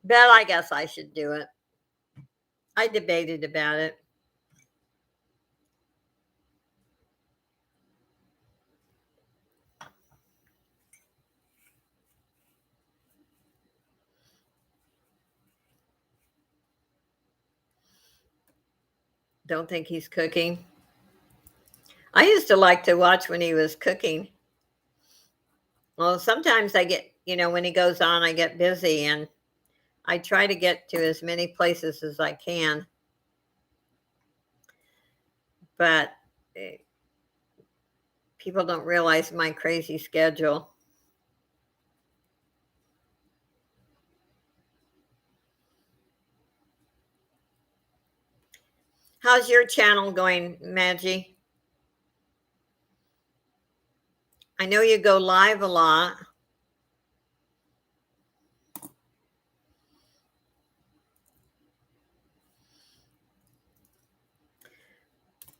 But I guess I should do it. I debated about it. Don't think he's cooking. I used to like to watch when he was cooking. Well, sometimes I get, when he goes on, I get busy and I try to get to as many places as I can. But eh, people don't realize my crazy schedule. How's your channel going, Maggie? I know you go live a lot.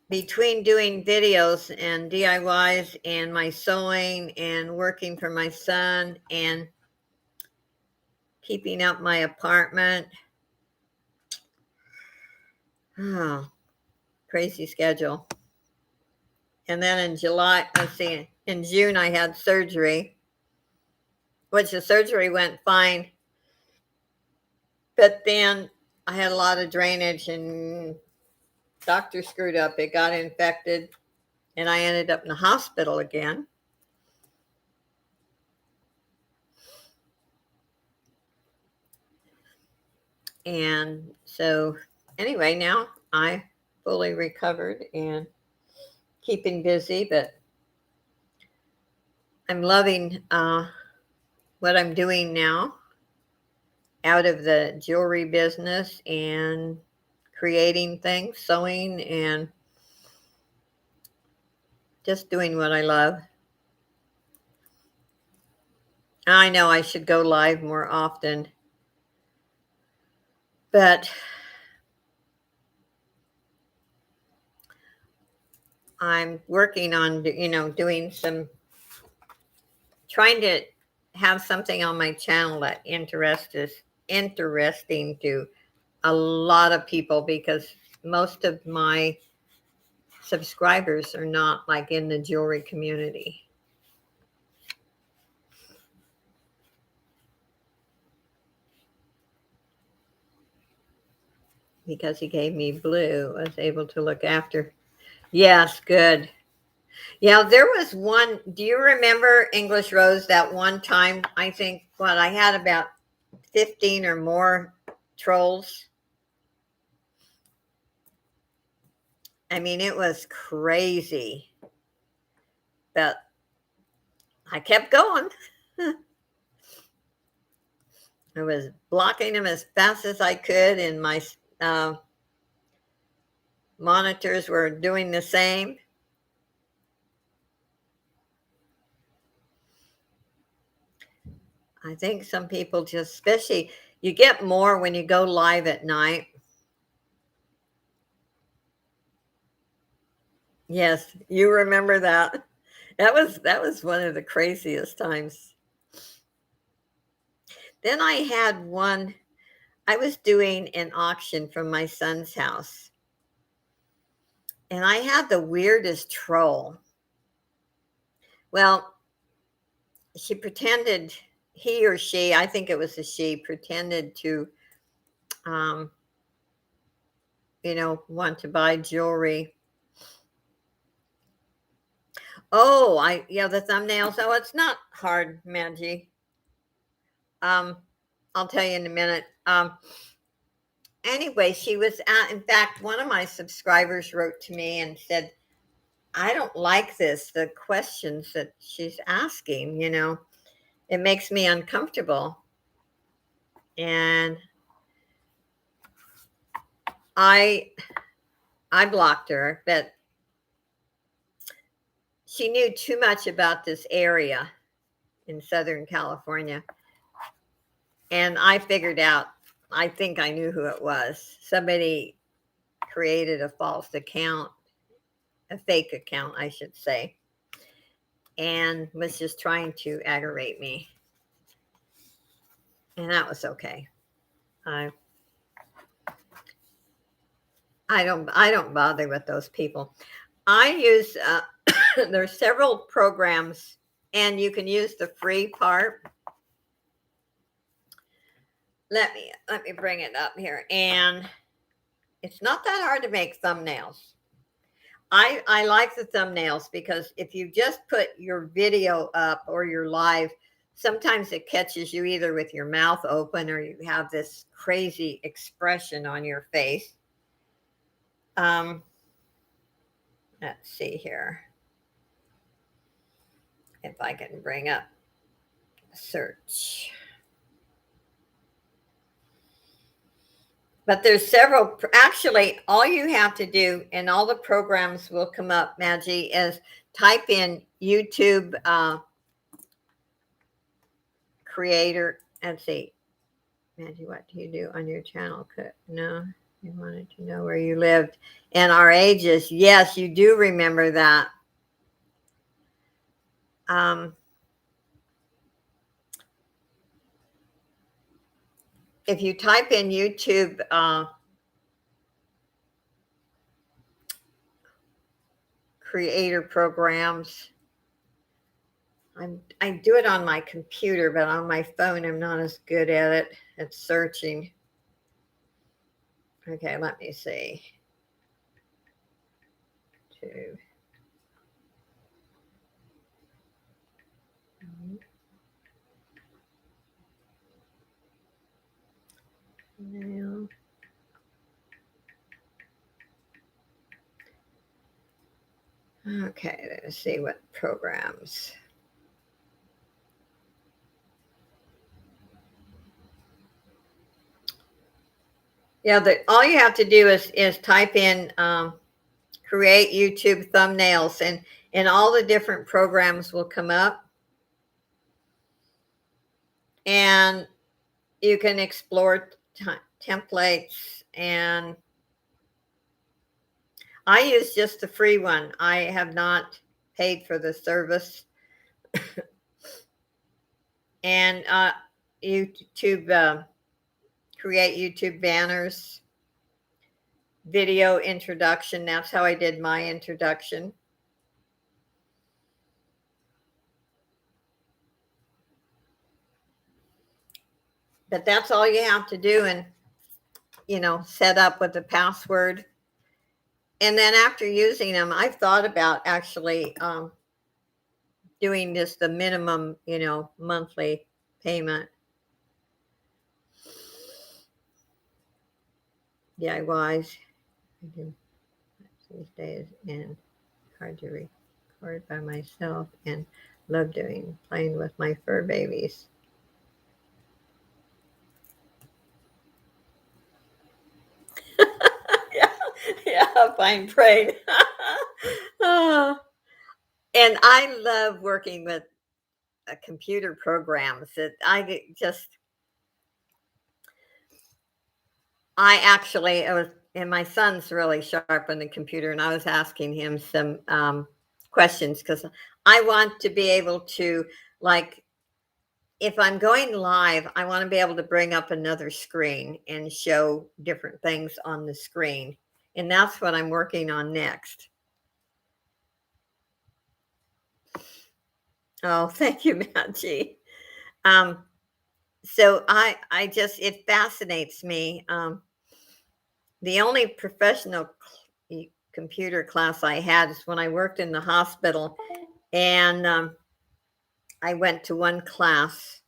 Between doing videos and DIYs and my sewing and working for my son and keeping up my apartment. Oh, crazy schedule. And then in July, let's see, in June, I had surgery, which the surgery went fine. But then I had a lot of drainage and doctor screwed up. It got infected and I ended up in the hospital again. And so, anyway, now I fully recovered and keeping busy, but I'm loving what I'm doing now out of the jewelry business and creating things, sewing, and just doing what I love. I know I should go live more often, but I'm working on, doing trying to have something on my channel that interesting to a lot of people because most of my subscribers are not like in the jewelry community. Because he gave me blue, I was able to look after. Yes, good. Yeah, there was one. Do you remember English Rose that one time? I think what I had about 15 or more trolls. I mean, it was crazy, but I kept going. I was blocking them as fast as I could, and my uh, monitors were doing the same. I think some people just, especially, you get more when you go live at night. Yes, you remember that. That was one of the craziest times. Then I had one, I was doing an auction from my son's house, and I had the weirdest troll. Well, she pretended, he or she, I think it was a she, pretended to, um, want to buy jewelry. Oh, yeah, the thumbnails. Oh, it's not hard, Manji. Um, I'll tell you in a minute. Anyway, she was in fact, one of my subscribers wrote to me and said, I don't like this, the questions that she's asking, it makes me uncomfortable. And I I blocked her, but she knew too much about this area in Southern California. And I figured out I think I knew who it was. Somebody created a false account, a fake account, I should say, and was just trying to aggravate me. And that was okay. I I don't bother with those people. I use there's several programs, and you can use the free part. Let me bring it up here, and it's not that hard to make thumbnails. I like the thumbnails because if you just put your video up or your live, sometimes it catches you either with your mouth open or you have this crazy expression on your face. Um, let's see here if I can bring up search. But there's several. Actually, all you have to do, and all the programs will come up, Maggie, is type in YouTube creator and see, Maggie, what do you do on your channel? No, you wanted to know where you lived and our ages. Yes, you do remember that. If you type in YouTube creator programs, I do it on my computer, but on my phone, I'm not as good at it. It's searching. Okay, let me see. Two. Now. Okay, let's see what programs. Yeah, all you have to do is type in create YouTube thumbnails, and all the different programs will come up, and you can explore templates. And I use just the free one. I have not paid for the service. And YouTube create YouTube banners, video introduction. That's how I did my introduction. But that's all you have to do, and set up with the password. And then after using them, I've thought about actually doing just the minimum, monthly payment. DIYs I do these days, and hard to record by myself, and love playing with my fur babies. Yeah, yeah, fine brain. Oh, and I love working with computer programs. That I actually, it was, and my son's really sharp on the computer, and I was asking him some questions because I want to be able to, like, if I'm going live, I want to be able to bring up another screen and show different things on the screen. And that's what I'm working on next. Oh, thank you, Maggie. So it fascinates me. The only professional computer class I had is when I worked in the hospital, and I went to one class,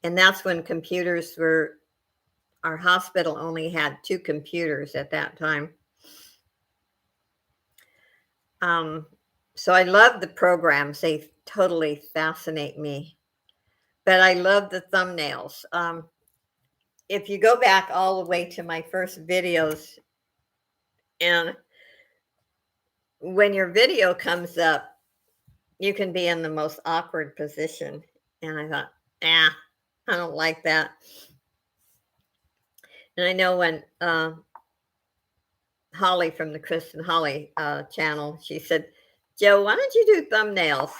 and that's when our hospital only had 2 computers at that time. So I love the programs. They totally fascinate me. But I love the thumbnails. If you go back all the way to my first videos, and when your video comes up, you can be in the most awkward position. And I thought, I don't like that. And I know when Holly from the Kristen Holly channel, she said, Joe, why don't you do thumbnails?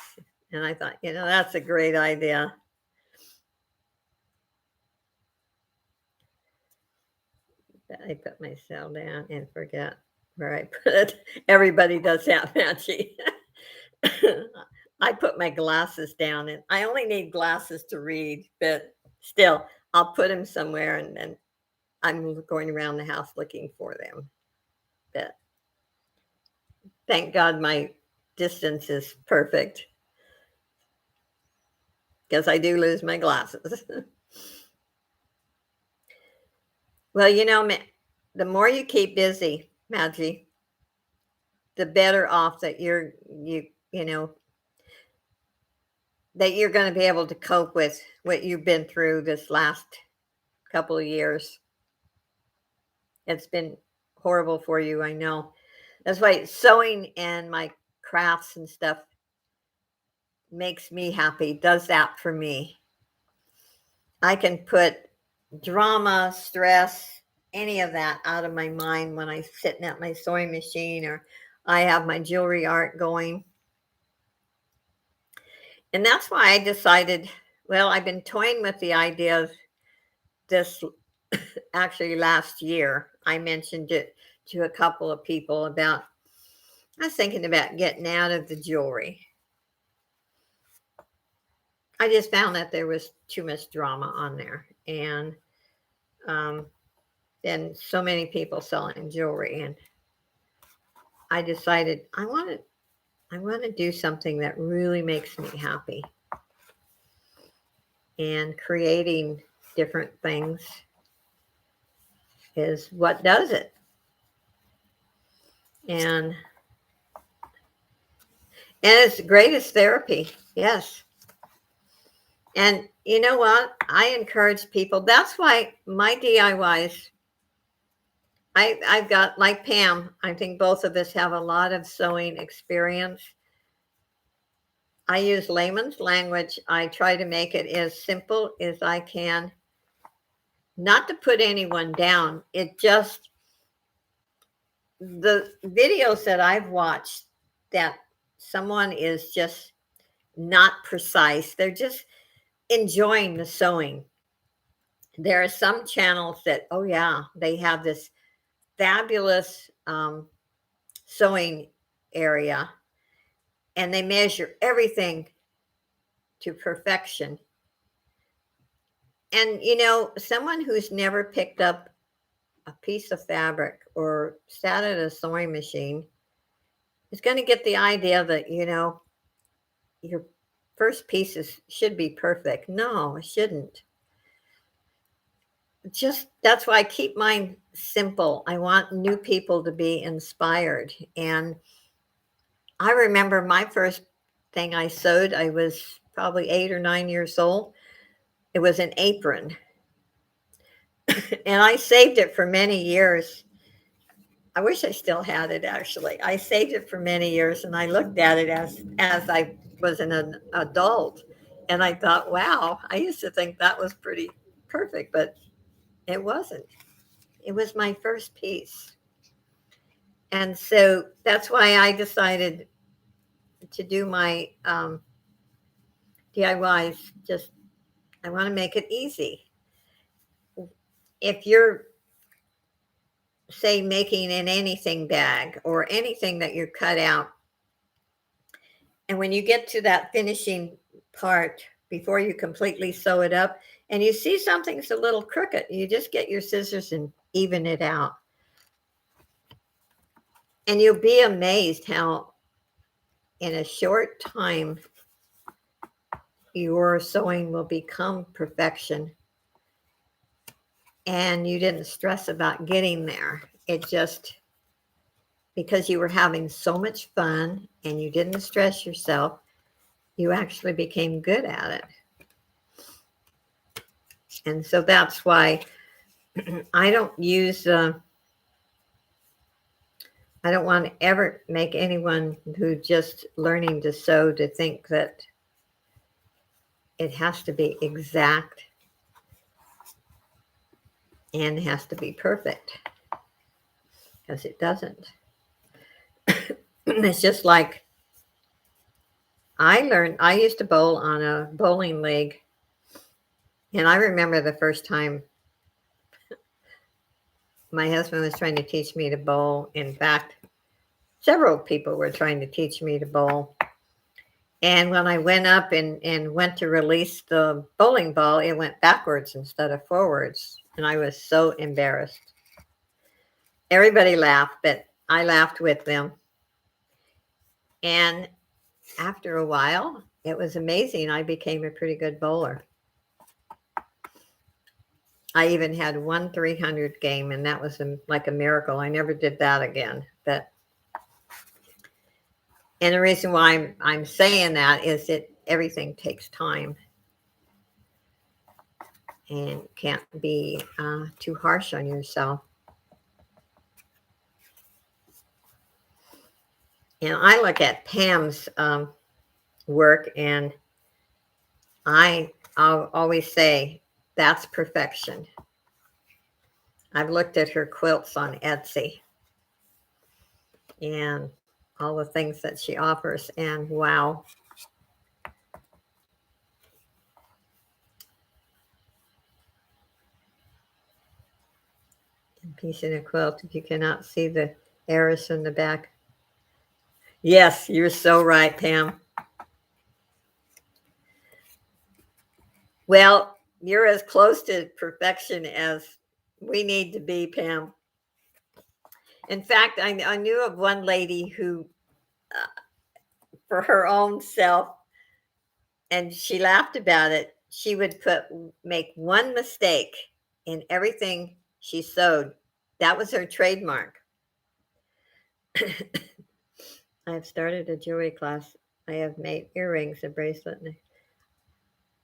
And I thought, that's a great idea. I put my cell down and forget where I put it. Everybody does that, Maggie. I put my glasses down, and I only need glasses to read, but still, I'll put them somewhere, and then I'm going around the house looking for them. But thank God my distance is perfect, because I do lose my glasses. Well, the more you keep busy, Maggie, the better off that that you're going to be able to cope with what you've been through this last couple of years. It's been horrible for you, I know. That's why sewing and my crafts and stuff makes me happy, does that for me. I can put drama, stress, any of that out of my mind when I'm sitting at my sewing machine or I have my jewelry art going. And that's why I decided, well, I've been toying with the idea of this actually last year. I mentioned it to a couple of people about, I was thinking about getting out of the jewelry. I just found that there was too much drama on there. And then so many people selling jewelry. And I decided I want to do something that really makes me happy. And creating different things is what does it. And it's the greatest therapy. Yes. And you know what? I encourage people. That's why my DIYs, I've got, like Pam, I think both of us have a lot of sewing experience. I use layman's language. I try to make it as simple as I can. Not to put anyone down. It just, the videos that I've watched that someone is just not precise, they're just enjoying the sewing. There are some channels that, oh yeah, they have this fabulous sewing area and they measure everything to perfection. And someone who's never picked up a piece of fabric or sat at a sewing machine is going to get the idea that your first pieces should be perfect. No, it shouldn't. Just that's why I keep mine simple. I want new people to be inspired. And I remember my first thing I sewed, I was probably 8 or 9 years old. It was an apron. And I saved it for many years. I wish I still had it, actually. I saved it for many years and I looked at it as I was an adult. And I thought, wow, I used to think that was pretty perfect, but it wasn't. It was my first piece. And so that's why I decided to do my DIYs. Just, I want to make it easy. If you're, say, making an anything bag or anything that you cut out, and when you get to that finishing part, before you completely sew it up, and you see something's a little crooked, you just get your scissors and even it out. And you'll be amazed how in a short time your sewing will become perfection. And you didn't stress about getting there. It just, because you were having so much fun and you didn't stress yourself, you actually became good at it. And so that's why I don't use, I don't want to ever make anyone who just learning to sew to think that it has to be exact. and it has to be perfect because it doesn't. It's just like I used to bowl on a bowling league, and I remember the first time my husband was trying to teach me to bowl. In fact, several people were trying to teach me to bowl. And when I went up and went to release the bowling ball, it went backwards instead of forwards. And I was so embarrassed. Everybody laughed, but I laughed with them. And after a while, it was amazing. I became a pretty good bowler. I even had one 300 game, and that was like a miracle. I never did that again. And the reason why I'm saying that is that everything takes time and can't be too harsh on yourself. And I look at Pam's work, and I'll always say that's perfection. I've looked at her quilts on Etsy and all the things that she offers, and wow. Piece in a quilt, if you cannot see the arrows in the back. Yes, you're so right, Pam. Well, you're as close to perfection as we need to be, Pam. In fact, I knew of one lady who, for her own self, and she laughed about it, she would make one mistake in everything she sewed. That was her trademark. I have started a jewelry class. I have made earrings, a bracelet.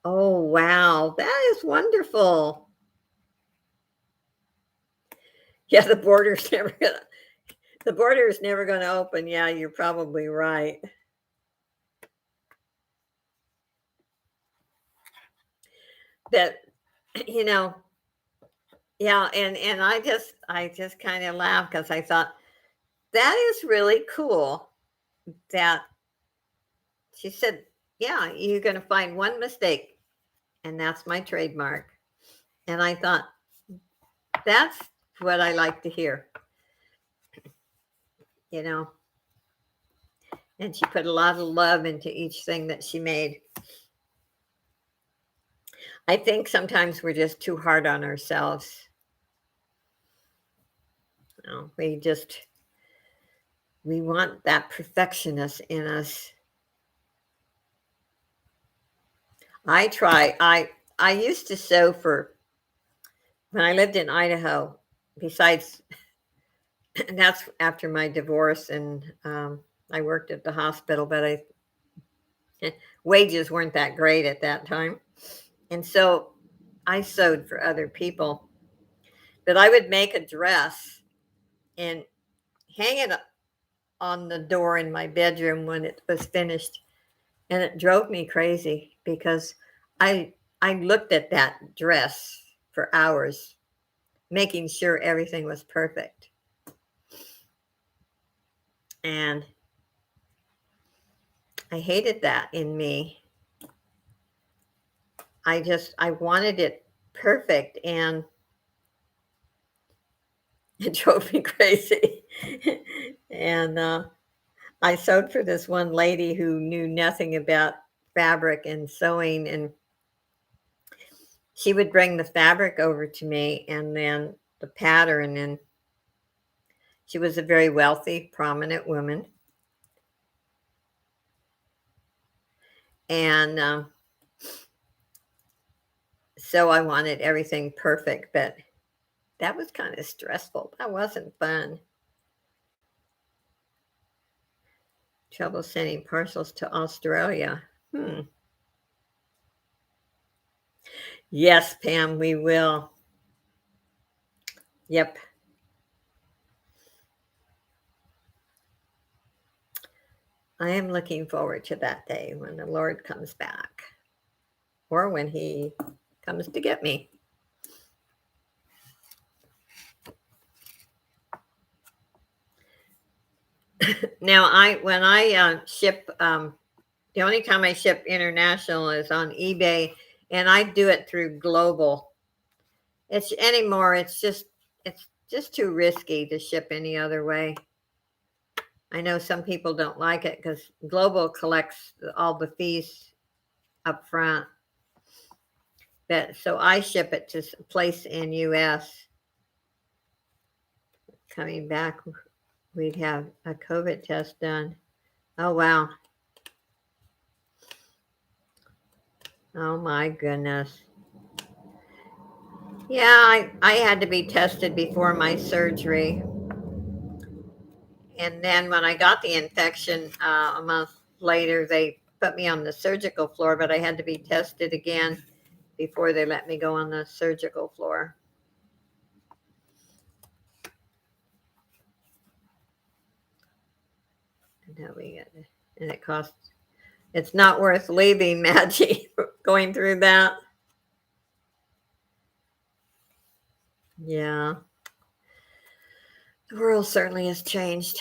Oh, wow. That is wonderful. Yeah, the border's never gonna open. Yeah, you're probably right. But you know, yeah, and I just kind of laughed because I thought that is really cool that she said, yeah, you're gonna find one mistake, and that's my trademark. And I thought, that's what I like to hear, you know. And she put a lot of love into each thing that she made. I think sometimes we're just too hard on ourselves. You know, we want that perfectionist in us. I used to sew for when I lived in Idaho. Besides, that's after my divorce, and I worked at the hospital, but wages weren't that great at that time, and so I sewed for other people. But I would make a dress and hang it on the door in my bedroom when it was finished, and it drove me crazy because I looked at that dress for hours, making sure everything was perfect. And I hated that in me. I wanted it perfect, and it drove me crazy. And I sewed for this one lady who knew nothing about fabric and sewing, and she would bring the fabric over to me and then the pattern. And she was a very wealthy, prominent woman. And so I wanted everything perfect, but that was kind of stressful. That wasn't fun. Trouble sending parcels to Australia. Yes, Pam, we will. Yep. I am looking forward to that day when the Lord comes back, or when he comes to get me. Now, when I ship, the only time I ship international is on eBay, and I do it through Global. It's anymore. It's just too risky to ship any other way. I know some people don't like it because Global collects all the fees up front. But so I ship it to a place in U.S. Coming back, we'd have a COVID test done. Oh wow! Oh my goodness! Yeah, I had to be tested before my surgery, and then when I got the infection a month later, they put me on the surgical floor, but I had to be tested again before they let me go on the surgical floor. And now we get, and it costs. It's not worth leaving, Maggie, going through that. Yeah, the world certainly has changed.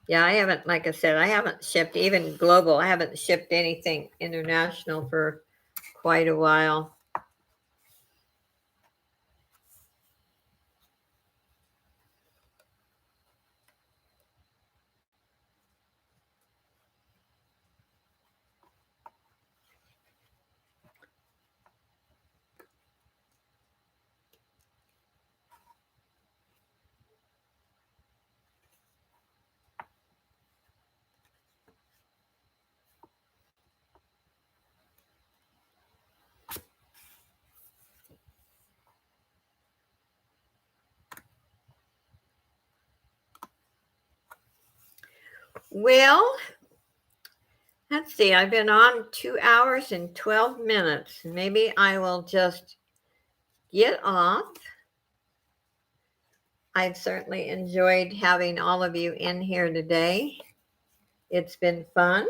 Yeah, I haven't, like I said, I haven't shipped even global. I haven't shipped anything international for quite a while. Well, let's see. I've been on 2 hours and 12 minutes. Maybe I will just get off. I've certainly enjoyed having all of you in here today. It's been fun.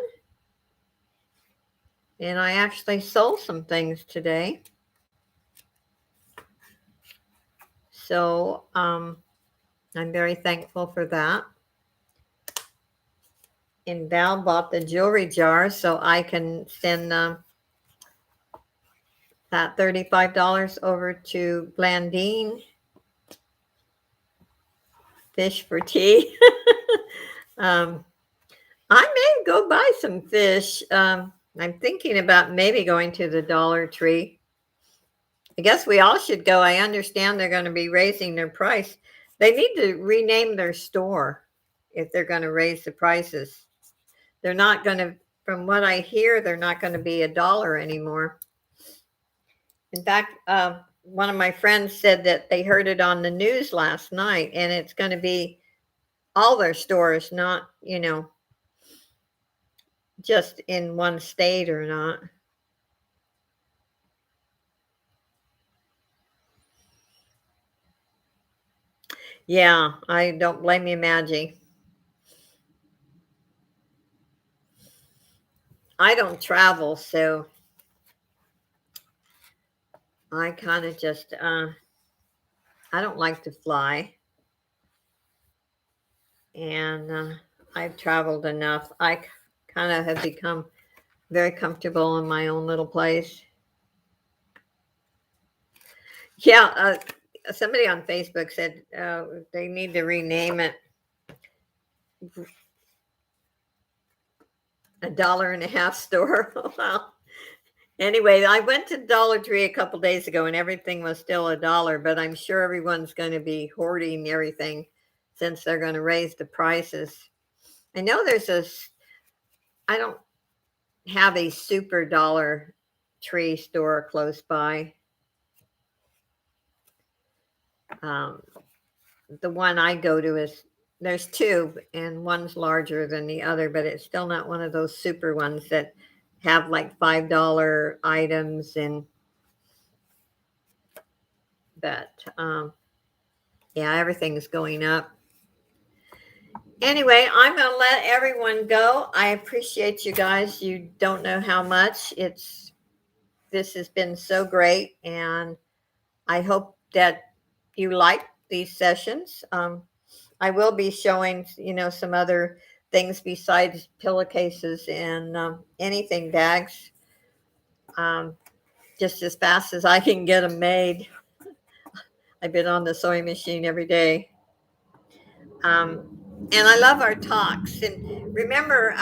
And I actually sold some things today. So I'm very thankful for that. And Val bought the jewelry jar so I can send that $35 over to Blandine Fish for Tea. um, I may go buy some fish. I'm thinking about maybe going to the Dollar Tree. I guess we all should go. I understand they're going to be raising their price. They need to rename their store if they're going to raise the prices. They're not going to, from what I hear, they're not going to be $1 anymore. In fact, one of my friends said that they heard it on the news last night, and it's going to be all their stores, not, just in one state or not. Yeah, I don't blame you, Maggie. I don't travel, so I kind of just, I don't like to fly. And I've traveled enough. I kind of have become very comfortable in my own little place. Yeah, somebody on Facebook said they need to rename it $1.50 store. Wow. Anyway, I went to Dollar Tree a couple days ago and everything was still $1, but I'm sure everyone's going to be hoarding everything since they're going to raise the prices. I know I don't have a super Dollar Tree store close by. Um, the one I go to there's two, and one's larger than the other, but it's still not one of those super ones that have like $5 items and that. Yeah, everything's going up. Anyway, I'm going to let everyone go. I appreciate you guys. You don't know how much this has been so great, and I hope that you like these sessions. I will be showing, some other things besides pillowcases and anything bags, um, just as fast as I can get them made. I've been on the sewing machine every day. And I love our talks. And remember,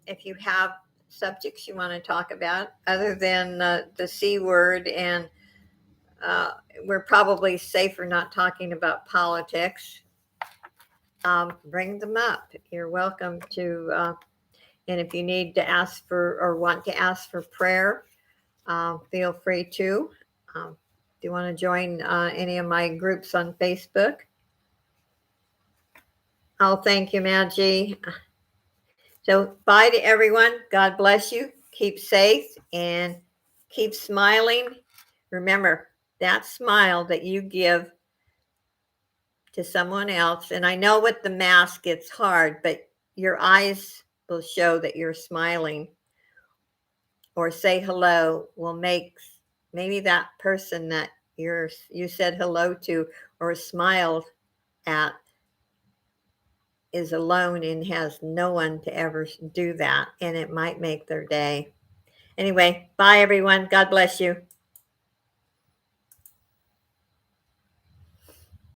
if you have subjects you want to talk about other than the C word, and uh, we're probably safer not talking about politics, bring them up. You're welcome to. And if you need to ask for or want to ask for prayer, feel free to. Do you want to join any of my groups on Facebook? Oh, thank you, Maggie. So, bye to everyone. God bless you. Keep safe and keep smiling. Remember, that smile that you give to someone else, and I know with the mask it's hard, but your eyes will show that you're smiling, or say hello will make maybe that person that you said hello to or smiled at is alone and has no one to ever do that, and it might make their day. Anyway, bye everyone. God bless you.